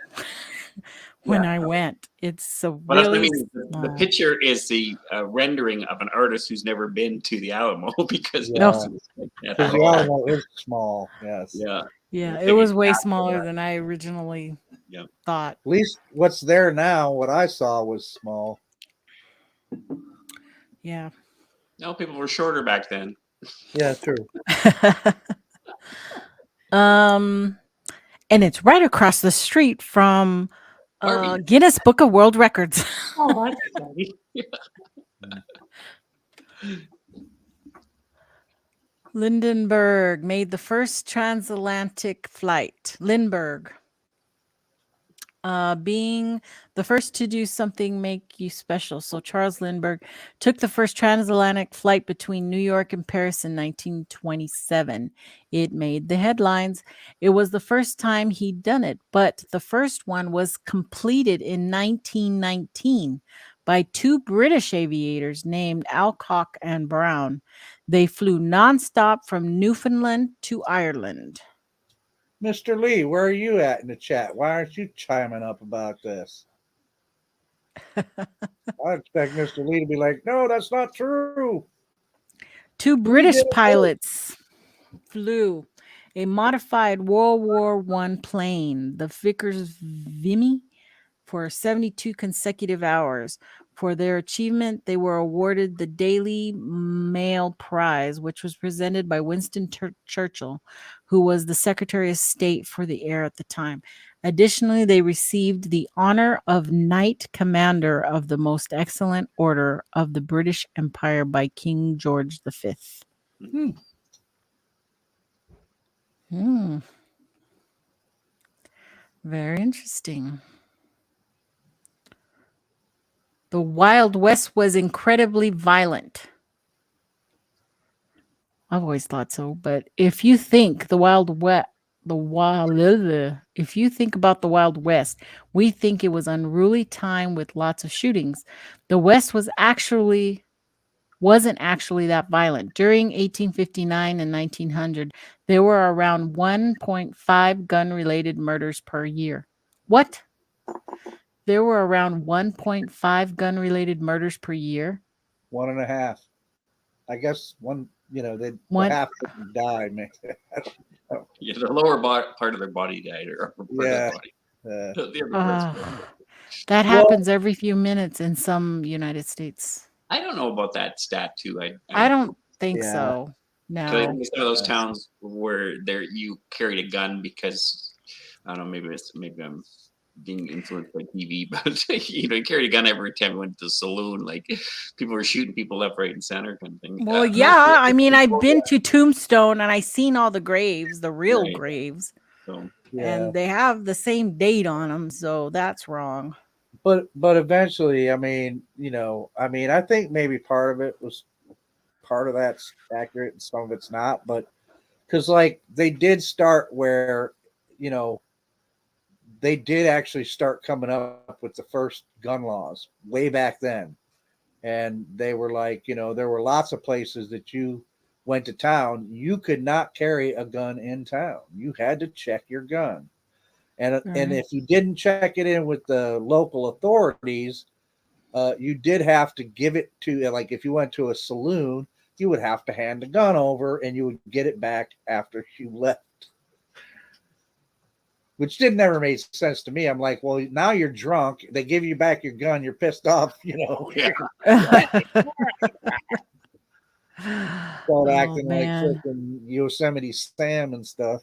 When I went, it's so Well, that's what I really mean. The small. picture is the rendering of an artist who's never been to the Alamo because it Yeah. doesn't look like that Because at the all. Alamo is small. Yes. Yeah. Yeah, They're it was taking way after smaller that. than I originally Yeah. thought. At least what's there now, what I saw was small. Yeah. No, people were shorter back then. Yeah, true. um, and it's right across the street from Arby's. Guinness Book of World Records. Oh, that's funny. Lindenberg made the first transatlantic flight. Lindbergh. Being the first to do something make you special. So Charles Lindbergh took the first transatlantic flight between New York and Paris in 1927. It made the headlines. It was the first time he'd done it, but the first one was completed in 1919 by two British aviators named Alcock and Brown. They flew nonstop from Newfoundland to Ireland. Mr. Lee, where are you at in the chat? Why aren't you chiming up about this? I expect Mr. Lee to be like, no, that's not true. Two British pilots flew a modified World War I plane, the Vickers Vimy, for 72 consecutive hours. For their achievement, they were awarded the Daily Mail Prize, which was presented by Winston Churchill, who was the Secretary of State for the Air at the time. Additionally, they received the honor of Knight Commander of the Most Excellent Order of the British Empire by King George V. Very interesting. The Wild West was incredibly violent. I've always thought so, but if you think if you think about the Wild West, we think it was unruly time with lots of shootings. The West wasn't actually that violent. During 1859 and 1900, there were around 1.5 gun-related murders per year. What? There were around 1.5 gun-related murders per year? 1.5. I guess one, they'd One- half die, man. Yeah, the lower part of their body died, or upper part Yeah. of the body. The other part's That happens every few minutes in some United States. I don't know about that stat too. I don't think Yeah. so. Because I No. think it's one of those towns where you carried a gun because I don't know, maybe I'm being influenced by TV, but you carried a gun every time you went to the saloon. Like people were shooting people left, right, and center, kind of thing. Well, yeah. I mean, I've been to Tombstone and I seen all the graves, the real Right. graves, So, and they have the same date on them. So that's wrong. But eventually, I think maybe part of that's accurate and some of it's not, but because they did start where, they did actually start coming up with the first gun laws way back then. And they were there were lots of places that you went to town, you could not carry a gun in town. You had to check your gun. And if you didn't check it in with the local authorities, you did have to give it to, if you went to a saloon, you would have to hand the gun over and you would get it back after you left. Which never made sense to me. I'm like, well, now you're drunk. They give you back your gun. You're pissed off, yeah. Start acting like freaking Yosemite Sam and stuff.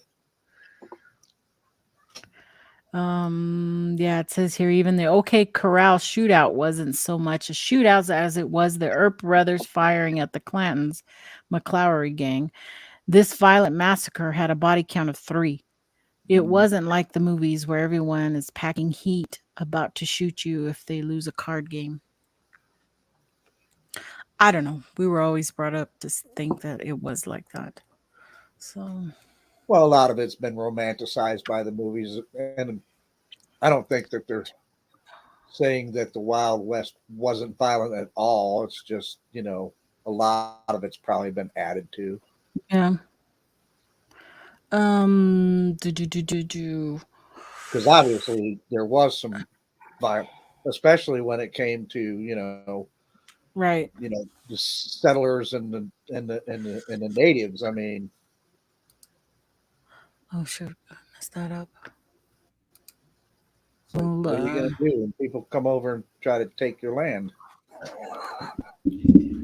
Yeah, it says here even the OK Corral shootout wasn't so much a shootout as it was the Earp brothers firing at the Clantons, McClowry gang. This violent massacre had a body count of 3. It wasn't like the movies where everyone is packing heat about to shoot you if they lose a card game. I don't know. We were always brought up to think that it was like that. So, well, a lot of it's been romanticized by the movies, and I don't think that they're saying that the Wild West wasn't violent at all. It's just, a lot of it's probably been added to. Yeah. Because obviously there was some violence, especially when it came to, right. The settlers and the natives. I mean, oh shoot, I messed that up. What are you gonna do when people come over and try to take your land?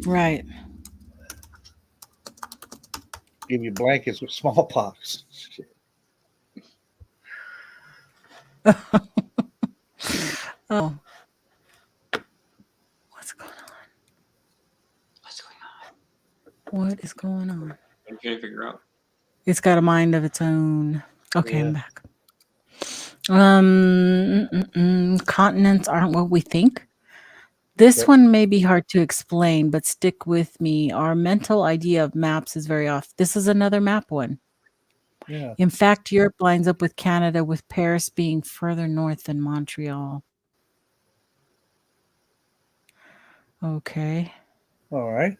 Right. Give you blankets with smallpox. Oh. What's going on? What is going on? I'm trying to figure out. It's got a mind of its own. Okay, I'm Yeah. back. Continents aren't what we think. This Yep. one may be hard to explain, but stick with me. Our mental idea of maps is very off. This is another map one. Yeah. In fact, Europe lines up with Canada, with Paris being further north than Montreal. Okay. All right.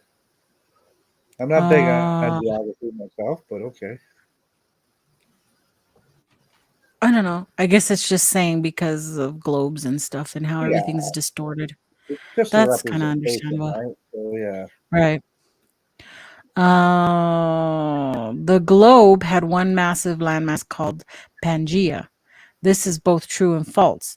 I'm not big on Uh, geography myself, but okay. I don't know. I guess it's just saying because of globes and stuff and how Yeah. everything's distorted. It's just a That's kind of representation, understandable. right? So yeah. Right. The globe had one massive landmass called Pangaea. This is both true and false.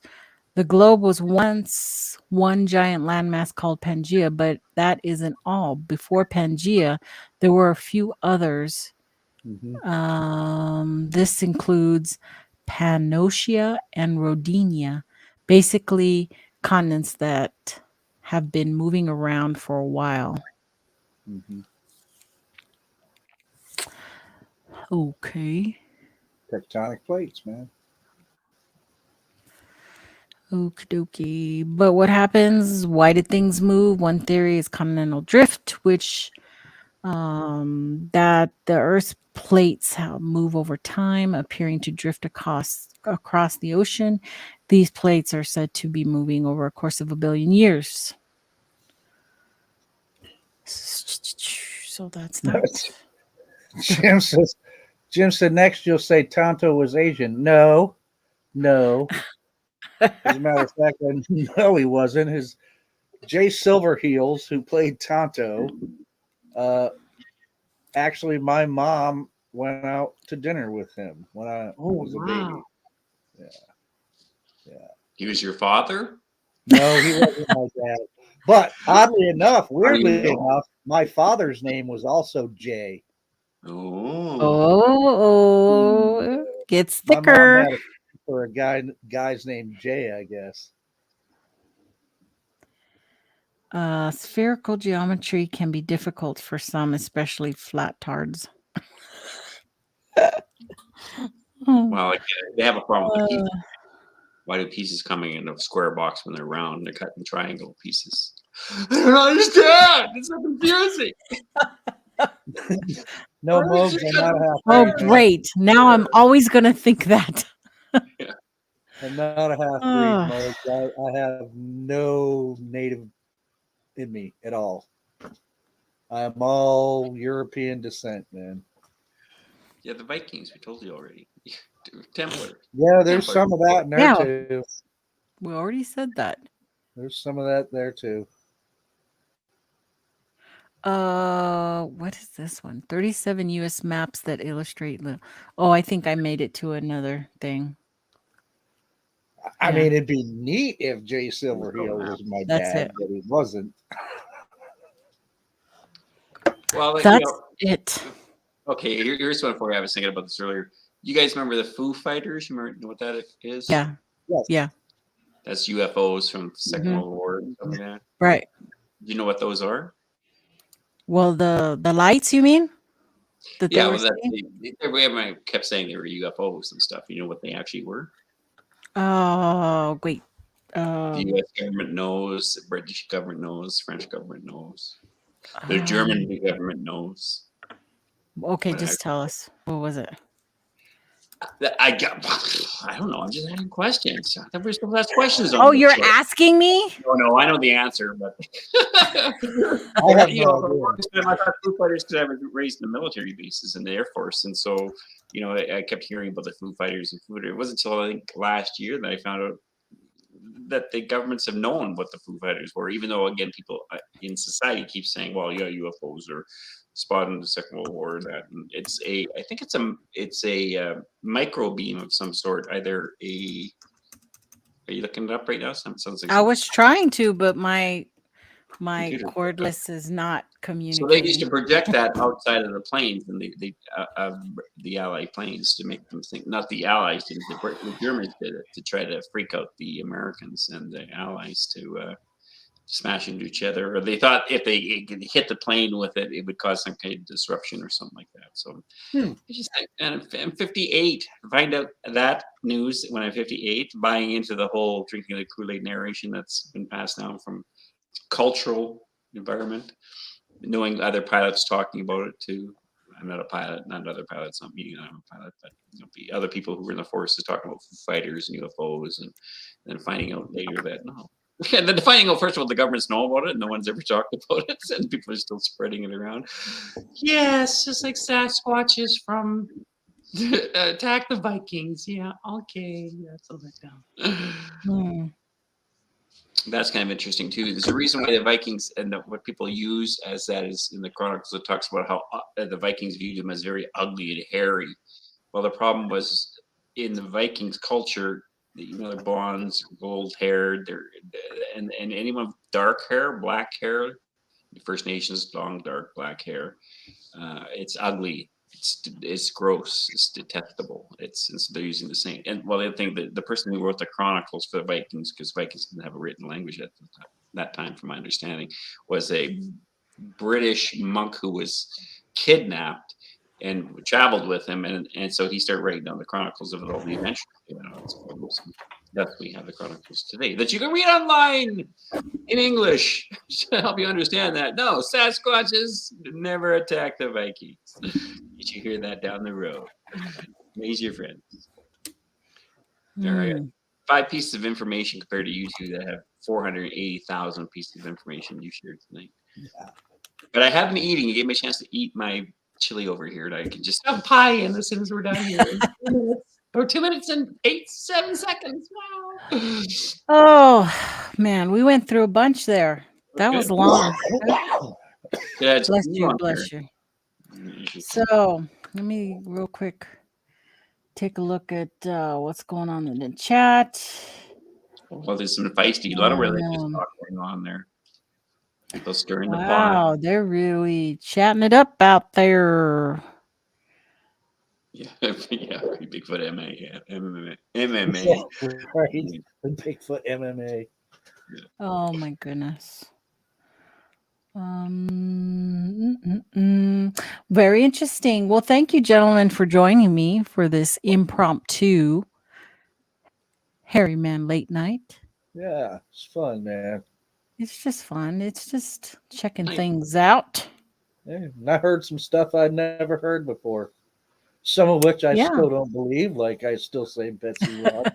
The globe was once one giant landmass called Pangaea, but that isn't all. Before Pangaea, there were a few others. Mm-hmm. This includes Pannotia and Rodinia, basically continents that have been moving around for a while. Mm-hmm. Okay. Tectonic plates, man. Okie dokie. But what happens? Why did things move? One theory is continental drift, which that the Earth's plates move over time, appearing to drift across the ocean. These plates are said to be moving over a course of 1 billion years. So that's that. Jim said next you'll say Tonto was Asian. No. As a matter of fact, no, he wasn't. His Jay Silverheels, who played Tonto, actually, my mom went out to dinner with him when I was a baby. Yeah. He was your father? No, he wasn't my dad. But oddly enough, weirdly enough, my father's name was also Jay. Oh, gets My mom thicker. had it for a guy's named Jay, I guess. Spherical geometry can be difficult for some, especially flat tards. Well, they have a problem with the pieces. Why do pieces coming in a square box when they're round? They're cut in triangle pieces. I don't understand. It's so confusing. No, Moog, they're not a half. Oh, great. Now I'm always going to think that. I'm not a half breed, Moog. I have no native in me at all. I am all European descent, man. Yeah, the Vikings, we told you already. Templar. Yeah, there's some of that in there too. We already said that. There's some of that there too. What is this one? 37 US maps that illustrate. Oh, I think I made it to another thing. I mean, it'd be neat if Jay Silverheel was my dad, but he wasn't. Well, that's it. Okay, here's one for you. I was thinking about this earlier. You guys remember the Foo Fighters? You remember what that is? Yeah. Yes. Yeah. That's UFOs from the Second World War. Like that. Right. Do you know what those are? Well, the lights, you mean? Everyone kept saying they were UFOs and stuff. You know what they actually were? Oh, wait. The U.S. government knows. The British government knows. French government knows. The German government knows. Okay, just tell us. What was it? I don't know. I'm just asking questions. I thought we were supposed to ask questions. You're asking me? No, I know the answer, but I have no idea. I thought Foo Fighters because I was raised in the military bases in the Air Force, and so I kept hearing about the Foo Fighters and Foo Fighters. It wasn't until I think last year that I found out that the governments have known what the Foo Fighters were, even though again people in society keep saying, "Well, yeah, UFOs are spotted in the Second World War." That I think it's a micro beam of some sort. Either are you looking it up right now? Sounds like I was trying to, but my cordless is not communicating. So they used to project that outside of the planes and the Allied planes to make them think. Not the Allies did it, the Germans did it to try to freak out the Americans and the Allies smash into each other, or they thought if they could hit the plane with it, it would cause some kind of disruption or something like that. So it's just, and I'm 58. Find out that news when I'm 58, buying into the whole drinking the Kool-Aid narration that's been passed down from cultural environment, knowing other pilots talking about it too. I'm not a pilot, not other pilots, not me, I'm a pilot, but the other people who were in the forces talking about fighters and UFOs, and then finding out later that no. And then finding out, first of all, the governments know about it, and no one's ever talked about it, and people are still spreading it around. Yes, just like Sasquatches from Attack the Vikings. Yeah, okay, that's a letdown. That's kind of interesting too. There's a reason why the Vikings and what people use as that is in the Chronicles. It talks about how the Vikings viewed them as very ugly and hairy. Well, the problem was in the Vikings culture, they're blondes, gold haired, and anyone with dark hair, black hair, First Nations, long, dark, black hair, it's ugly. It's gross. It's detestable. They're using the same. And well, the other thing, the person who wrote the Chronicles for the Vikings, because Vikings didn't have a written language at that time, from my understanding, was a British monk who was kidnapped and traveled with him, and so he started writing down the chronicles of all the adventures. Thus, we have the chronicles today that you can read online in English to help you understand that. No, Sasquatches never attacked the Vikings. Did you hear that down the road? Raise your friends. All right. 5 pieces of information compared to you two that have 480,000 pieces of information you shared tonight. Yeah. But I have been eating. You gave me a chance to eat my chili over here, and I can just have pie in as soon as we're done here. Or 2 minutes and 7 seconds. Wow. Oh man, we went through a bunch there. That was long. Yeah, bless you, bless you. So let me real quick take a look at what's going on in the chat. Well, there's some feisty, a lot of religious talk going on there. People stirring the pot. Wow, they're really chatting it up out there. Yeah, Bigfoot MMA. Right, Bigfoot MMA. Oh my goodness. Very interesting. Well, thank you, gentlemen, for joining me for this impromptu Hairy Man late night. Yeah, it's fun, man. It's just fun. It's just checking things out. Yeah, and I heard some stuff I'd never heard before. Some of which I still don't believe. Like I still say Betsy Ross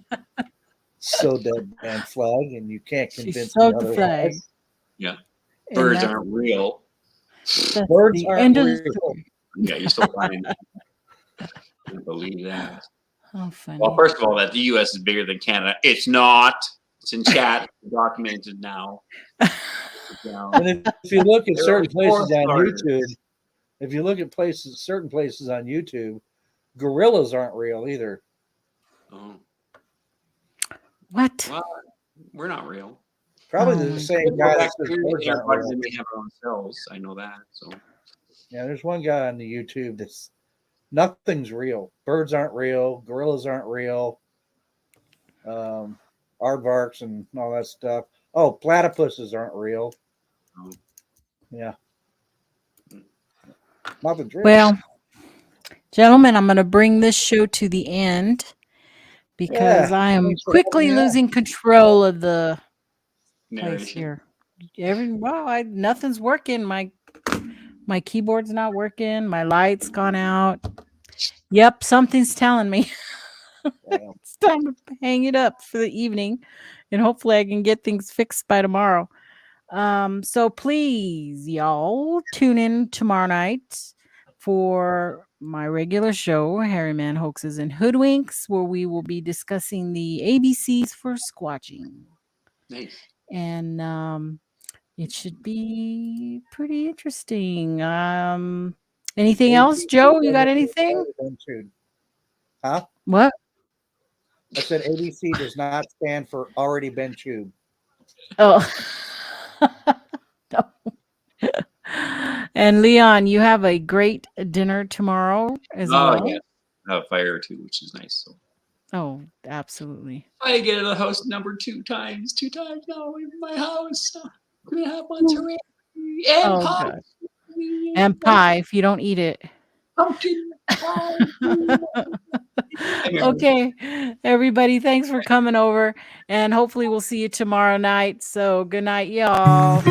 so dead man flag, and you can't convince me otherwise. Flag. Yeah, birds aren't real. Birds aren't real. Yeah, you're still finding that. I can't believe that. How funny. Well, first of all, that the U.S. is bigger than Canada. It's not. It's in chat. Documented now. And if you look at certain places on YouTube, certain places on YouTube, gorillas aren't real either. Oh. What? Well, we're not real. Probably the same guy that says birds aren't real. They have our own cells. I know that. So. Yeah, there's one guy on the YouTube that's nothing's real. Birds aren't real. Gorillas aren't real. Aardvarks and all that stuff. Oh, platypuses aren't real. Oh. Yeah. Nothing's real. Well, gentlemen, I'm going to bring this show to the end because I am quickly losing control of the place here. Nothing's working. My keyboard's not working. My light's gone out. Yep, something's telling me it's time to hang it up for the evening, and hopefully I can get things fixed by tomorrow. So please, y'all, tune in tomorrow night for my regular show, Hairy Man Hoaxes and Hoodwinks, where we will be discussing the ABCs for squatching. Nice. And it should be pretty interesting. Anything else, Joe? You got anything? Huh? What? I said ABC does not stand for already been chewed. Oh. No. And Leon, you have a great dinner tomorrow as well. Oh, yeah. I have a fire too, which is nice. So. Oh, absolutely. I get the house number 2 times now in my house. Can we have mozzarella and Oh, pie? gosh. And pie if you don't eat it. Pumpkin pie. Okay, everybody, thanks for coming over, and hopefully we'll see you tomorrow night. So good night, y'all.